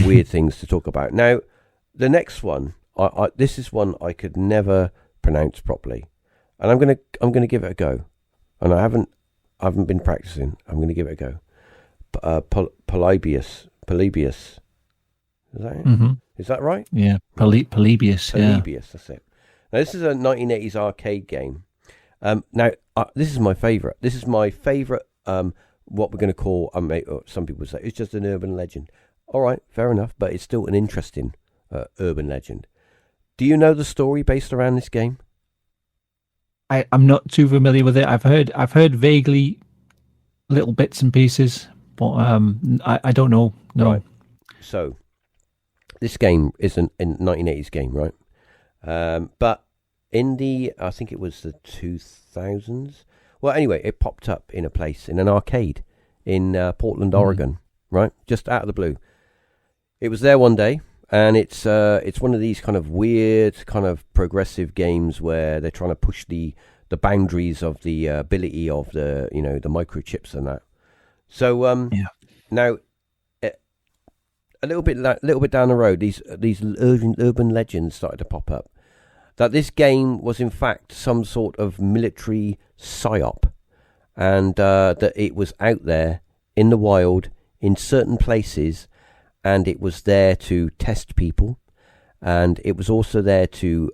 weird things to talk about. Now, the next one, this is one I could never pronounce properly, and I'm gonna give it a go. And I haven't been practicing. I'm gonna give it a go. Polybius. Is that it? Mm-hmm. Is that right? Yeah, Polybius. Polybius. That's it. Now, this is a 1980s arcade game. Now, this is my favourite. This is my favourite, what we're going to call, some people say, it's just an urban legend. All right, fair enough, but it's still an interesting urban legend. Do you know the story based around this game? I'm not too familiar with it. I've heard vaguely little bits and pieces, but I don't know. No. Right. So, this game isn't a 1980s game, right? But in I think it was the 2000s. Well, anyway, it popped up in an arcade in Portland, Oregon, right? Just out of the blue. It was there one day, and it's one of these kind of weird, kind of progressive games where they're trying to push the boundaries of the ability of the microchips and that. So now a little bit down the road, these urban legends started to pop up that this game was in fact some sort of military psyop, and that it was out there in the wild in certain places, and it was there to test people, and it was also there to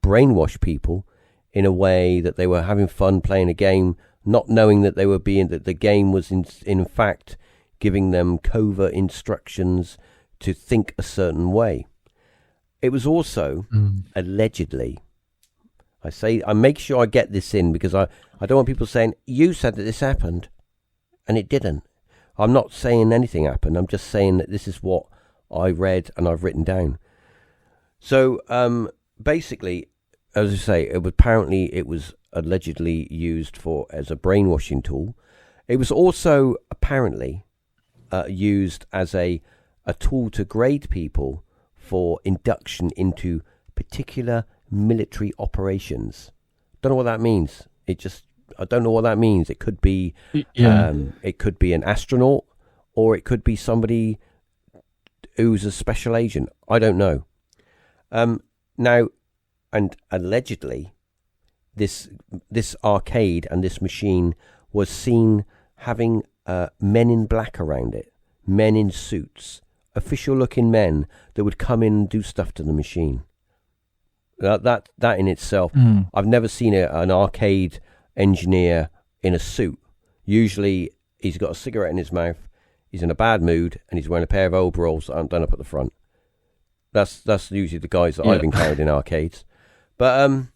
brainwash people in a way that they were having fun playing a game, not knowing that that the game was in fact giving them covert instructions to think a certain way. It was also allegedly, I make sure I get this in because I don't want people saying, you said that this happened, and it didn't. I'm not saying anything happened. I'm just saying that this is what I read and I've written down. So basically, as I say, it was allegedly used as a brainwashing tool. It was also apparently used as a tool to grade people for induction into particular military operations. Don't know what that means. I don't know what that means. It could be it could be an astronaut, or it could be somebody who's a special agent. I don't know. Now, and allegedly, this arcade and this machine was seen having men in black around it, men in suits, official-looking men that would come in and do stuff to the machine. That in itself, I've never seen an arcade engineer in a suit. Usually, he's got a cigarette in his mouth, he's in a bad mood, and he's wearing a pair of overalls that aren't done up at the front. That's usually the guys that I've encountered in arcades. But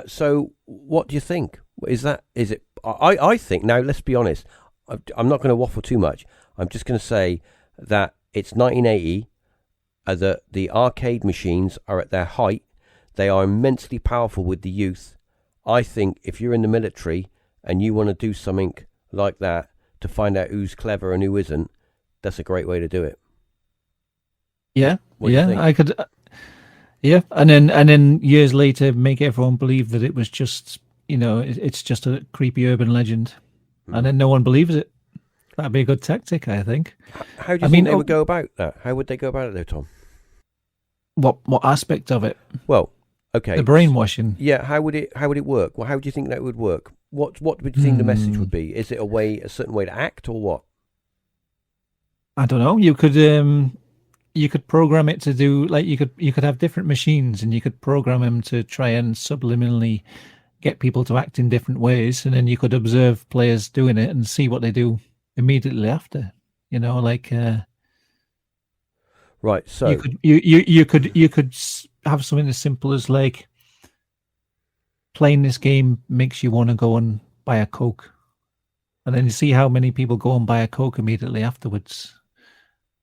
so what do you think? Is it? I think, now let's be honest. I'm not going to waffle too much. I'm just going to say that it's 1980. The arcade machines are at their height. They are immensely powerful with the youth. I think if you're in the military and you want to do something like that to find out who's clever and who isn't, that's a great way to do it. Yeah, I could. And then years later, make everyone believe that it was just, it's just a creepy urban legend, and then no one believes it. That'd be a good tactic, I think. How do you think they would go about that? How would they go about it, though, Tom? What aspect of it? Well, okay, the brainwashing. Yeah, how would it work? Well, how do you think that would work? What would you think the message would be? Is it a certain way to act, or what? I don't know. You could program it to do, like, you could have different machines, and you could program them to try and subliminally get people to act in different ways, and then you could observe players doing it and see what they do immediately after. Right. So you could have something as simple as, like, playing this game makes you want to go and buy a Coke, and then you see how many people go and buy a Coke immediately afterwards.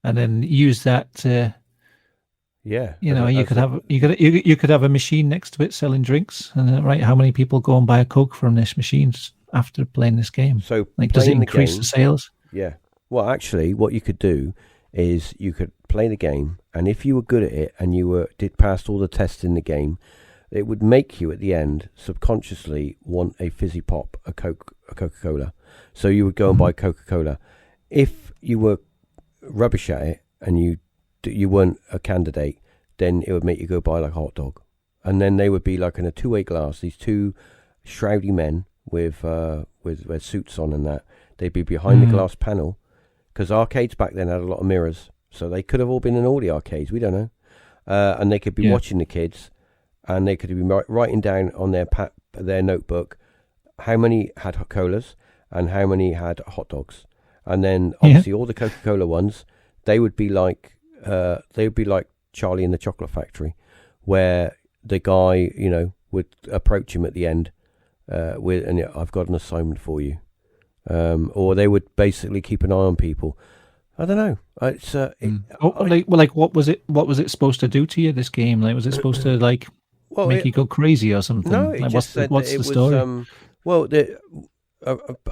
And then use that to, you could have a machine next to it selling drinks, and right, how many people go and buy a Coke from this machine after playing this game? So, like, does it increase the sales? Yeah. Well, actually, what you could do is you could play the game, and if you were good at it and you did pass all the tests in the game, it would make you at the end subconsciously want a fizzy pop, a Coca-Cola. So you would go and buy Coca-Cola. If you were rubbish at it and you weren't a candidate, then it would make you go buy like a hot dog, and then they would be like in a two-way glass, these two shroudy men with their suits on, and that they'd be behind the glass panel, because arcades back then had a lot of mirrors, so they could have all been in all the arcades, we don't know, and they could be watching the kids, and they could be writing down on their notebook how many had colas and how many had hot dogs. And then obviously all the Coca-Cola ones, they would be like Charlie in the Chocolate Factory, where the guy, would approach him at the end I've got an assignment for you, or they would basically keep an eye on people. I don't know. It's what was it? What was it supposed to do to you? This game, like, was it supposed to make you go crazy or something? No, it like, just said what's that it the was. story? Well,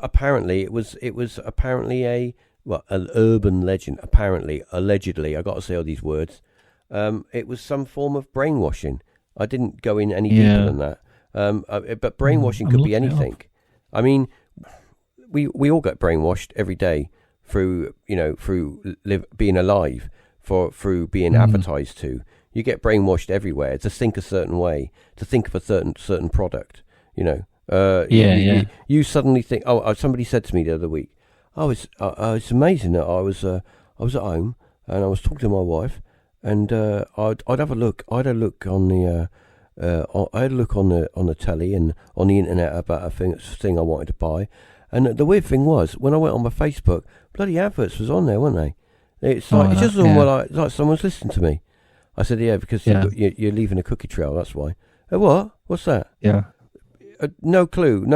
apparently it was apparently an urban legend. Apparently, allegedly, I got to say all these words. It was some form of brainwashing. I didn't go in any deeper than that. But brainwashing could be anything. I mean, we all get brainwashed every day through being alive, through being advertised to. You get brainwashed everywhere to think a certain way, to think of a certain product. You suddenly think. Oh, somebody said to me the other week, "Oh, it's amazing that I was at home and I was talking to my wife, and I'd have a look. I had a look on the telly and on the internet about a thing I wanted to buy, and the weird thing was when I went on my Facebook, bloody adverts was on there, weren't they? It's like it's just like someone's listening to me." I said, "Yeah, because you're leaving a cookie trail. That's why." What? What's that? Yeah. No clue.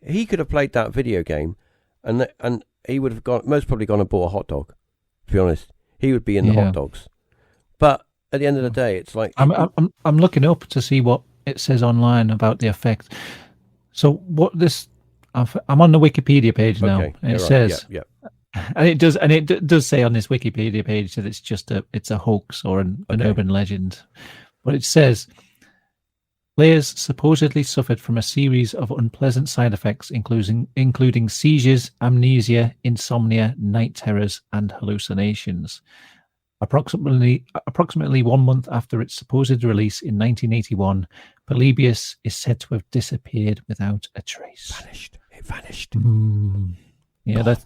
He could have played that video game, and he would have most probably gone and bought a hot dog. To be honest, he would be in the hot dogs. But at the end of the day, it's like I'm looking up to see what it says online about the effect. So what this? I'm on the Wikipedia page now, and it says, and it does say on this Wikipedia page that it's a hoax or an urban legend, but it says players supposedly suffered from a series of unpleasant side effects, including seizures, amnesia, insomnia, night terrors, and hallucinations. Approximately 1 month after its supposed release in 1981, Polybius is said to have disappeared without a trace. It vanished. Yeah, that's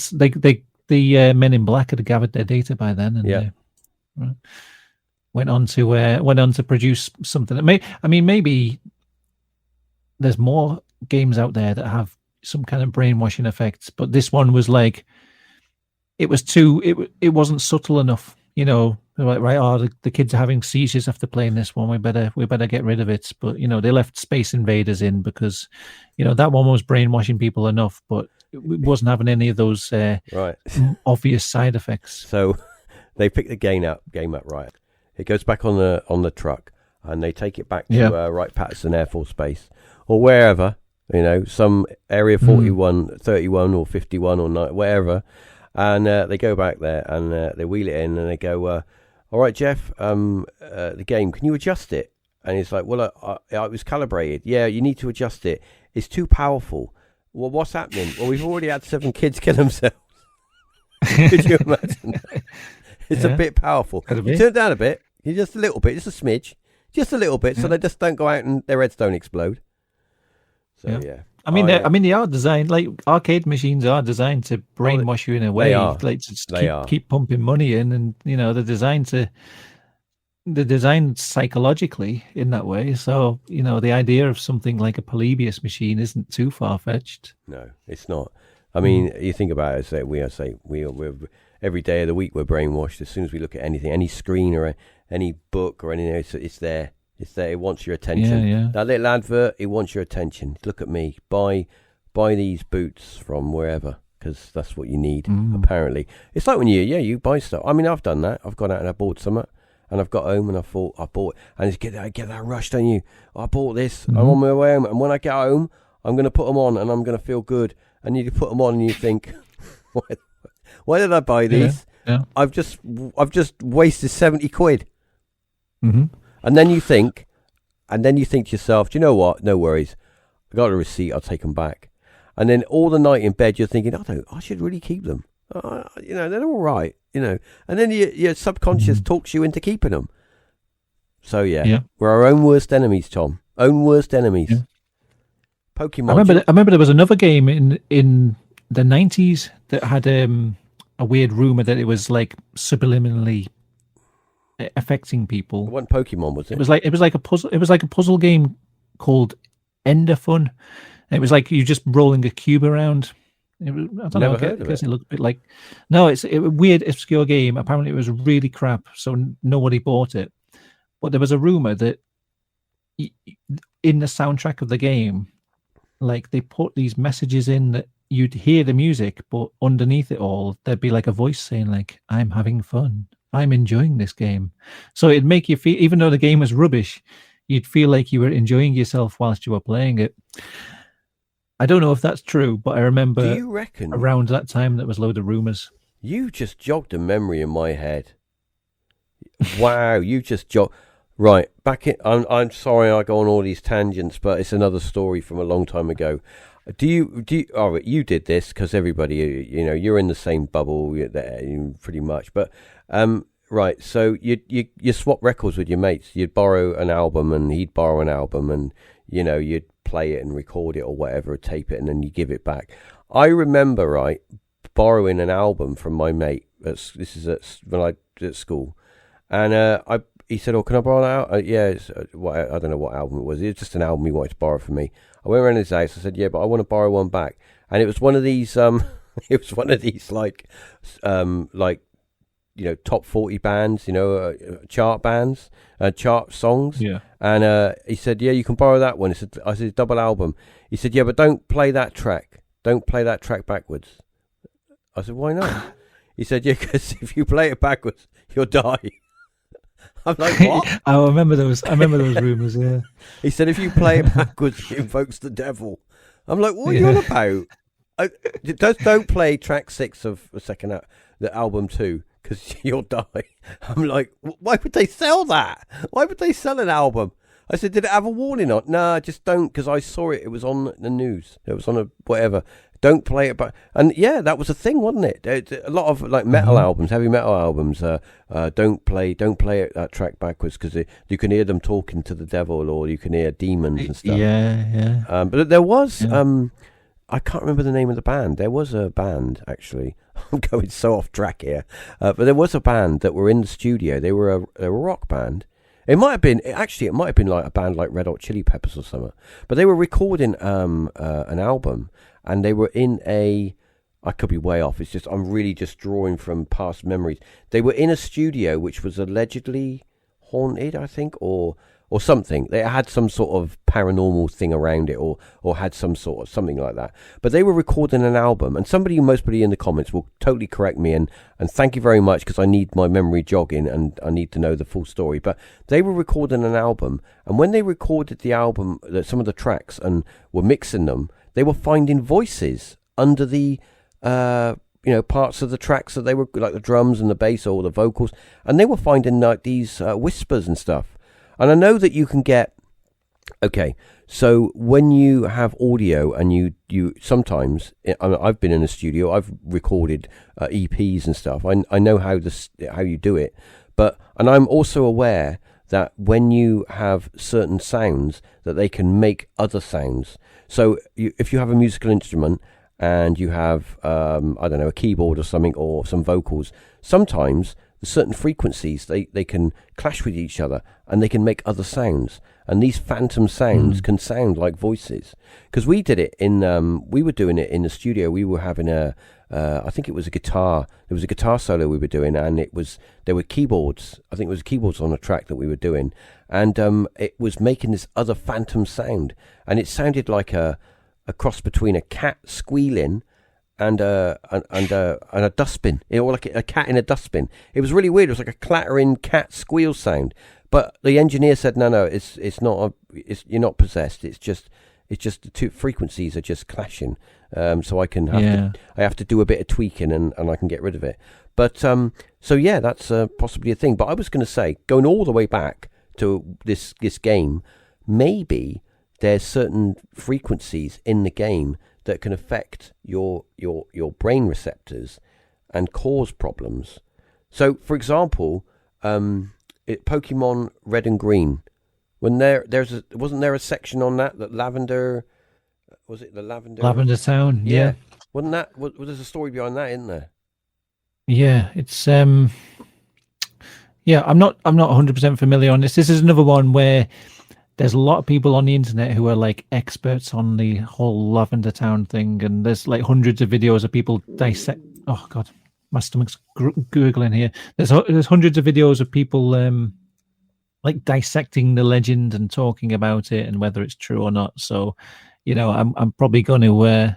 the Men in Black had gathered their data by then, and went on to produce something. Maybe there's more games out there that have some kind of brainwashing effects, but this one was like it wasn't subtle enough. Like, right? The kids are having seizures after playing this one. We better get rid of it. But they left Space Invaders in because that one was brainwashing people enough, but it wasn't having any of those obvious side effects. So they picked the game up right. It goes back on the truck, and they take it back to Wright-Patterson Air Force Base or wherever, some Area 41, 31 or 51 or 9, wherever. And they go back there and they wheel it in and they go, all right, Jeff, the game, can you adjust it? And he's like, well, it was calibrated. Yeah, you need to adjust it. It's too powerful. Well, what's happening? Well, we've already had 7 kids kill themselves. Could you imagine? It's a bit powerful. You turn it down a bit, just a little bit, just a smidge, just a little bit, so they just don't go out and their heads don't explode. So, they are designed, like arcade machines are designed to brainwash you in a way, like to keep pumping money in, and they're designed psychologically in that way. So the idea of something like a Polybius machine isn't too far fetched. No, it's not. I mean, you think about it. We're every day of the week we're brainwashed. As soon as we look at anything, any screen or any book or anything, it's there. It's there. It wants your attention. Yeah. That little advert, it wants your attention. Look at me. Buy these boots from wherever, because that's what you need. Apparently, it's like when you buy stuff. I mean, I've done that. I've gone out and I bought something, and I've got home and I thought I bought, and it's get that rush, don't you? I bought this. I'm on my way home, and when I get home, I'm going to put them on, and I'm going to feel good. And you put them on, and you think, why did I buy these? Yeah. I've just wasted 70 quid. Mm-hmm. And then you think to yourself, do you know what? No worries. I got a receipt. I'll take them back. And then all the night in bed, you're thinking, I should really keep them. They're all right. And then your subconscious talks you into keeping them. So we're our own worst enemies, Tom. Own worst enemies. Yeah. Pokemon. I remember there was another game in the 90s that had a weird rumor that it was like subliminally affecting people. It wasn't Pokemon, was it? It was like a puzzle. It was like a puzzle game called Enderfun. It was like you just rolling a cube around. I don't know. I guess it looked a bit like. No, it's a weird, obscure game. Apparently, it was really crap, so nobody bought it. But there was a rumor that in the soundtrack of the game, like they put these messages in that you'd hear the music, but underneath it all, there'd be like a voice saying like, "I'm having fun. I'm enjoying this game." So it'd make you feel, even though the game was rubbish, you'd feel like you were enjoying yourself whilst you were playing it. I don't know if that's true, but I remember Do you reckon around that time there was a load of rumors. you just jogged a memory in my head? Wow, you just jogged. Right, back in. I'm sorry I go on all these tangents, but it's another story from a long time ago. Do you? Oh, you did this because everybody, you're in the same bubble there, pretty much. But right, so you swap records with your mates. You'd borrow an album, and he'd borrow an album, and you'd play it and record it or whatever, or tape it, and then you give it back. I remember, right, borrowing an album from my mate. This is when I was at school, and he said, "Oh, can I borrow that?" Yeah, I don't know what album it was. It was just an album he wanted to borrow from me. I went around his house. I said, "Yeah, but I want to borrow one back." And it was one of these. It was one of these like top 40 bands, chart bands, chart songs. Yeah. And he said, "Yeah, you can borrow that one." I said, "Double album." He said, "Yeah, but don't play that track. Don't play that track backwards." I said, "Why not?" He said, "Yeah, because if you play it backwards, you'll die." I'm like, what? I remember those rumors. Yeah. He said, "If you play it backwards, it invokes the devil." I'm like, "What are you on about?" Don't play track 6 of the album 2 because you'll die. I'm like, why would they sell that? Why would they sell an album? I said, "Did it have a warning on?" "Nah, just don't," because I saw it. It was on the news. It was on a whatever. Don't play it back. And yeah, that was a thing, wasn't it? A lot of like metal albums, heavy metal albums. Don't play that track backwards because you can hear them talking to the devil, or you can hear demons and stuff. Yeah. But there was I can't remember the name of the band. There was a band, actually. I'm going so off track here. But there was a band that were in the studio. They were a rock band. It might have been like a band like Red Hot Chili Peppers or something. But they were recording an album, and they were in I could be way off. It's just I'm really just drawing from past memories. They were in a studio which was allegedly haunted, I think, or something. They had some sort of paranormal thing around it, or had some sort of something like that. But they were recording an album, and somebody, mostly in the comments, will totally correct me, and thank you very much, because I need my memory jogging, and I need to know the full story. But they were recording an album, and when they recorded the album, some of the tracks, and were mixing them, they were finding voices under the parts of the tracks that they were, like the drums and the bass or the vocals, and they were finding like these whispers and stuff. And I know that you can get, okay, so when you have audio and you sometimes, I've been in a studio, I've recorded EPs and stuff. I know how you do it, and I'm also aware that when you have certain sounds, that they can make other sounds. So if you have a musical instrument and you have, I don't know, a keyboard or something, or some vocals, sometimes certain frequencies, they can clash with each other, and they can make other sounds, and these phantom sounds can sound like voices. Because we did it we were doing it in the studio. We were having I think it was a guitar. There was a guitar solo we were doing, and there were keyboards. I think it was keyboards on a track that we were doing, and it was making this other phantom sound, and it sounded like a cross between a cat squealing and a dustbin, or like a cat in a dustbin. It was really weird. It was like a clattering cat squeal sound. But the engineer said, no, it's not. You're not possessed. It's just the two frequencies are just clashing. So I have to do a bit of tweaking, and I can get rid of it. But so yeah, that's possibly a thing. But I was going to say, going all the way back to this game, maybe there's certain frequencies in the game that can affect your brain receptors and cause problems. So, for example, Pokemon Red and Green, when wasn't there a section on that lavender? Was it the Lavender Town? Yeah. Wasn't that? There's a story behind that, isn't there? Yeah, it's Yeah, I'm not 100% familiar on this. This is another one where there's a lot of people on the internet who are like experts on the whole Lavender Town thing, and there's like hundreds of videos of people dissect. Oh God, my stomach's gurgling here. There's hundreds of videos of people like dissecting the legend and talking about it and whether it's true or not. So, I'm probably going to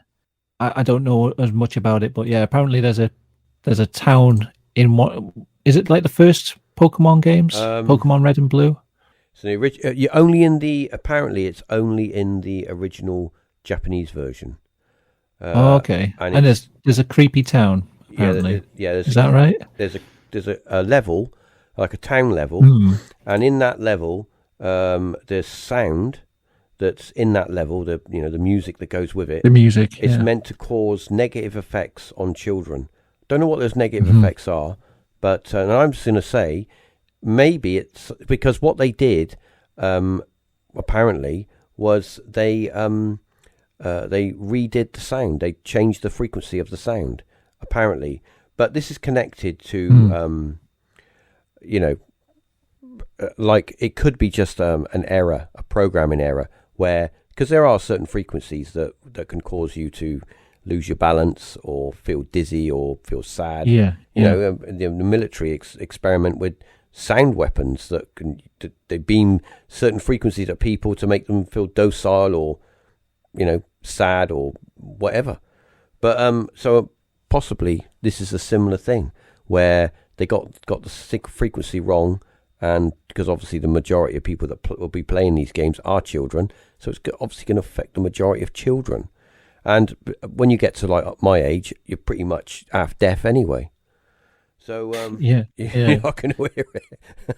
I don't know as much about it, but yeah, apparently there's a town in what is it like the first Pokemon games, Pokemon Red and Blue? So you're only in the apparently it's only in the original Japanese version. Oh, okay. And there's a creepy town apparently. Yeah. Is that right? There's a level, like a town level, and in that level, there's sound that's in that level. The music that goes with it. The music. It's meant to cause negative effects on children. Don't know what those negative effects are, but and I'm just going to say maybe it's because what they did apparently was they redid the sound. They changed the frequency of the sound apparently, but this is connected to like it could be just an error, a programming error, where because there are certain frequencies that can cause you to lose your balance or feel dizzy or feel sad. The military experiment with sound weapons that they beam certain frequencies at people to make them feel docile or sad or whatever. But so possibly this is a similar thing where they got the frequency wrong, and because obviously the majority of people that will be playing these games are children, so it's obviously going to affect the majority of children. And when you get to like my age, you're pretty much half deaf anyway. So you're not going to hear it.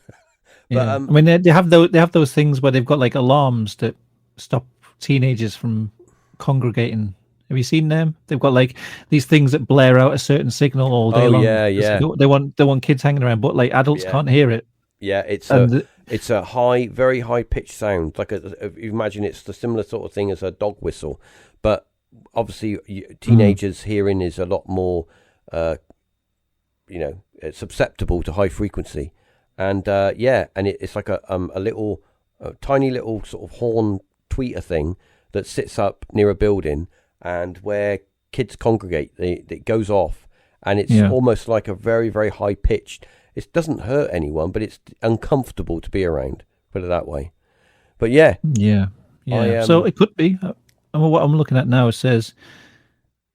But I mean, they have those things where they've got like alarms that stop teenagers from congregating. Have you seen them? They've got like these things that blare out a certain signal all day long. Yeah. They want kids hanging around, but like adults can't hear it. Yeah, it's a high, very high pitched sound. Like if you imagine, it's the similar sort of thing as a dog whistle, but obviously teenagers' hearing is a lot more, it's susceptible to high frequency, and it's like a tiny little sort of horn tweeter thing that sits up near a building, and where kids congregate, it goes off, and it's almost like a very, very high pitched. It doesn't hurt anyone, but it's uncomfortable to be around. Put it that way. But yeah. So it could be. What I'm looking at now, it says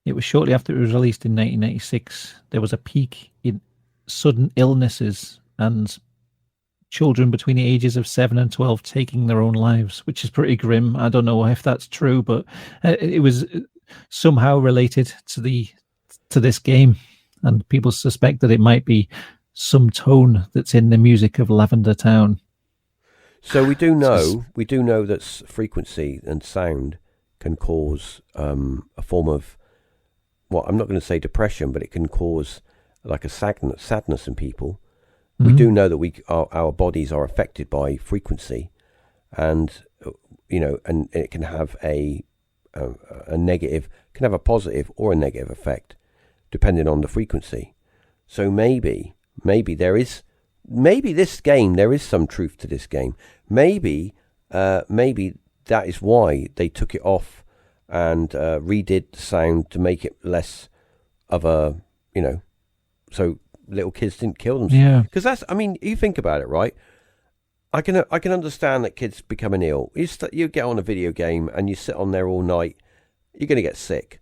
it was shortly after it was released in 1986. There was a peak in sudden illnesses and children between the ages of 7 and 12 taking their own lives, which is pretty grim. I don't know if that's true, but it was somehow related to this game, and people suspect that it might be some tone that's in the music of Lavender Town. So we do know that frequency and sound can cause a form of, well, I'm not going to say depression, but it can cause like a sadness in people. We do know that our bodies are affected by frequency, and and it can have a negative, can have a positive or a negative effect depending on the frequency. So maybe this game, there is some truth to this game. Maybe that is why they took it off and redid the sound to make it less of a, so little kids didn't kill themselves. Yeah. Because you think about it, right? I can understand that kids becoming ill. You get on a video game and you sit on there all night, you're going to get sick.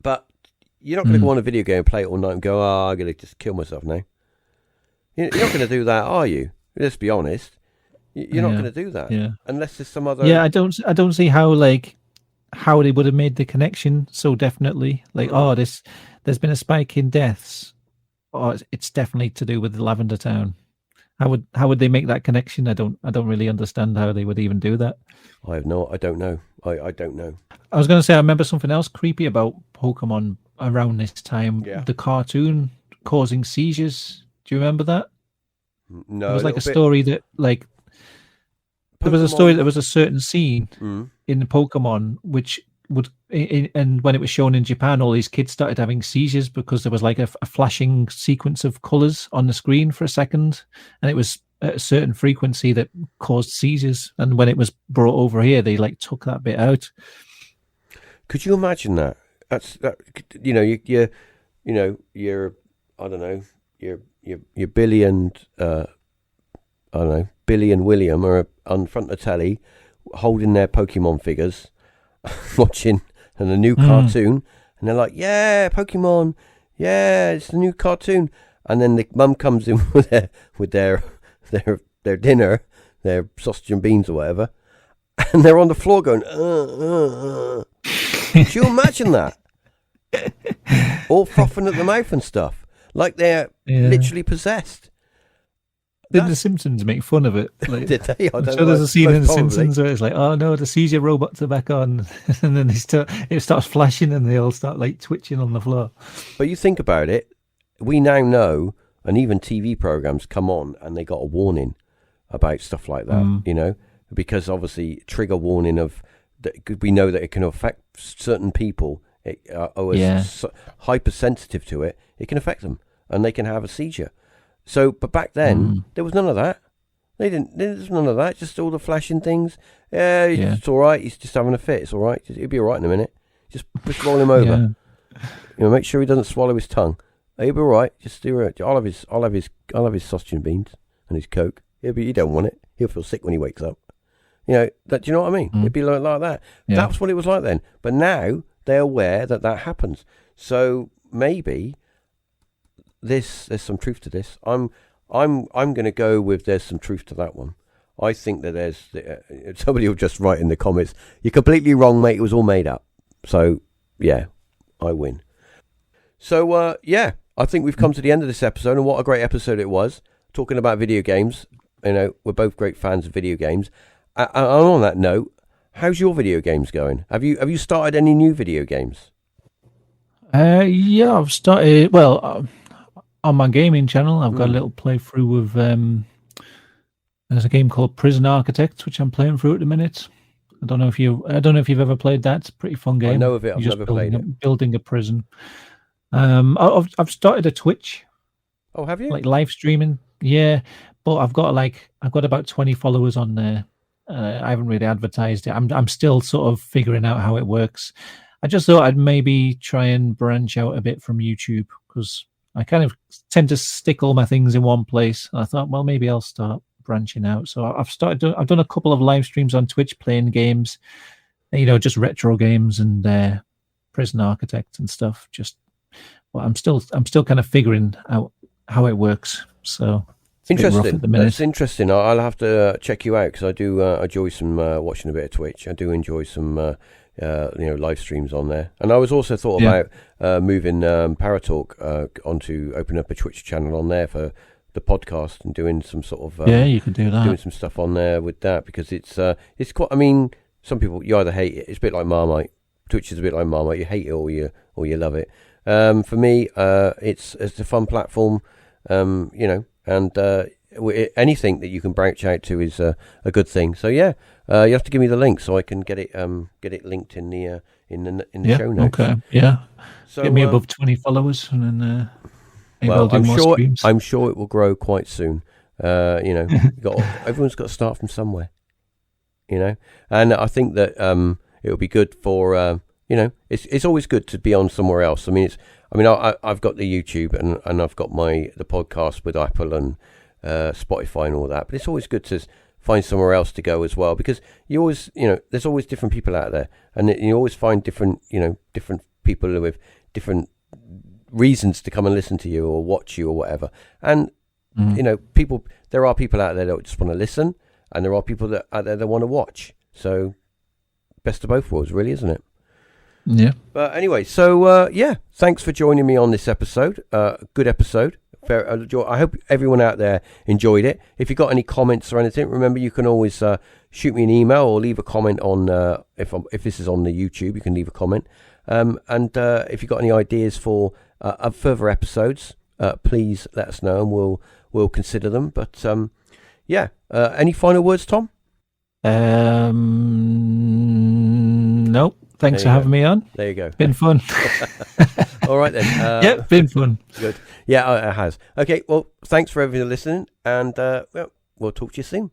But you're not going to go on a video game and play it all night and go, I'm going to just kill myself now. You're not going to do that, are you? Let's be honest. You're not going to do that, unless there's some other. Yeah, I don't see how they would have made the connection so definitely. There's been a spike in deaths, or it's definitely to do with the Lavender Town. How would they make that connection? I don't really understand how they would even do that. I don't know. I don't know. I was going to say I remember something else creepy about Pokemon around this time. Yeah. The cartoon causing seizures. Do you remember that? No. It was like a story that there was a story that was a certain scene in the Pokemon which would, and when it was shown in Japan, all these kids started having seizures because there was like a flashing sequence of colors on the screen for a second, and it was at a certain frequency that caused seizures. And when it was brought over here, they took that bit out. Could you imagine that? You're I don't know, your Billy and Billy and William are on front of telly holding their Pokemon figures, watching and a new cartoon, and they're like, yeah, Pokemon, yeah, it's the new cartoon. And then the mum comes in with their dinner, their sausage and beans or whatever, and they're on the floor going, Could you imagine that? All frothing at the mouth and stuff, like they're literally possessed. Did The Simpsons make fun of it? Like, did they? I don't know. There's a scene in The Simpsons where it's like, oh no, the seizure robots are back on, and then it starts flashing, and they all start like twitching on the floor. But you think about it, we now know, and even TV programs come on, and they got a warning about stuff like that, you know, because obviously trigger warning of that. We know that it can affect certain people. Hypersensitive to it, it can affect them, and they can have a seizure. So, but back then, there was none of that. There was none of that. Just all the flashing things. It's all right. He's just having a fit. It's all right. He'll be all right in a minute. Just roll him over. You know, make sure he doesn't swallow his tongue. He'll be all right. Just do it. I'll have his sausage and beans and his Coke. You don't want it. He'll feel sick when he wakes up. You know that. Do you know what I mean? It'd be like that. Yeah. That's what it was like then. But now they're aware that happens. So maybe there's some truth to this. I'm going to go with there's some truth to that one. I think that there's somebody will just write in the comments, you're completely wrong, mate. It was all made up. So yeah, I win. So I think we've come to the end of this episode, and what a great episode it was. Talking about video games. You know, we're both great fans of video games. And on that note, how's your video games going? Have you started any new video games? Yeah, I've started. Well, on my gaming channel, I've got a little playthrough of. There's a game called Prison Architect, which I'm playing through at the minute. I don't know if you've ever played that. It's a pretty fun game. I know of it. I've never played it. Building a prison. I've started a Twitch. Oh, have you? Like live streaming. Yeah, but I've got about 20 followers on there. I haven't really advertised it. I'm still sort of figuring out how it works. I just thought I'd maybe try and branch out a bit from YouTube, because I kind of tend to stick all my things in one place. And I thought, well, maybe I'll start branching out. So I've done a couple of live streams on Twitch playing games, you know, just retro games and Prison Architect and stuff. Well, I'm still kind of figuring out how it works. So it's interesting. That's interesting. I'll have to check you out, because I do enjoy some watching a bit of Twitch. I do enjoy some live streams on there. And I was also thought about moving Paratalk onto open up a Twitch channel on there for the podcast, and doing some sort of you could do that, doing some stuff on there with that, because it's quite. I mean, some people, you either hate it. It's a bit like Marmite. Twitch is a bit like Marmite. You hate it or you love it. For me, it's a fun platform. You know, and anything that you can branch out to is a good thing. So yeah, you have to give me the link so I can get it linked in the show notes. Okay, yeah. So get me above 20 followers, and then well, I'm sure it will grow quite soon. You know, everyone's got to start from somewhere. You know, and I think that it will be good for you know, it's always good to be on somewhere else. I've got the YouTube and I've got the podcast with Apple and Spotify and all that, but it's always good to find somewhere else to go as well, because you always, you know, there's always different people out there, and you always find different people with different reasons to come and listen to you or watch you or whatever. And you know, there are people out there that just want to listen, and there are people out there that want to watch. So best of both worlds, really, isn't it? Yeah. But anyway, so thanks for joining me on this episode. Good episid. I hope everyone out there enjoyed it. If you got any comments or anything, remember you can always shoot me an email or leave a comment on if this is on the YouTube, you can leave a comment. And if you got any ideas for further episodes, please let us know and we'll consider them. But any final words, Tom? Nope. Thanks for having me on. There you go. Been fun. All right then. Been fun. Good. Yeah, it has. Okay, well, thanks for everyone listening, and we'll talk to you soon.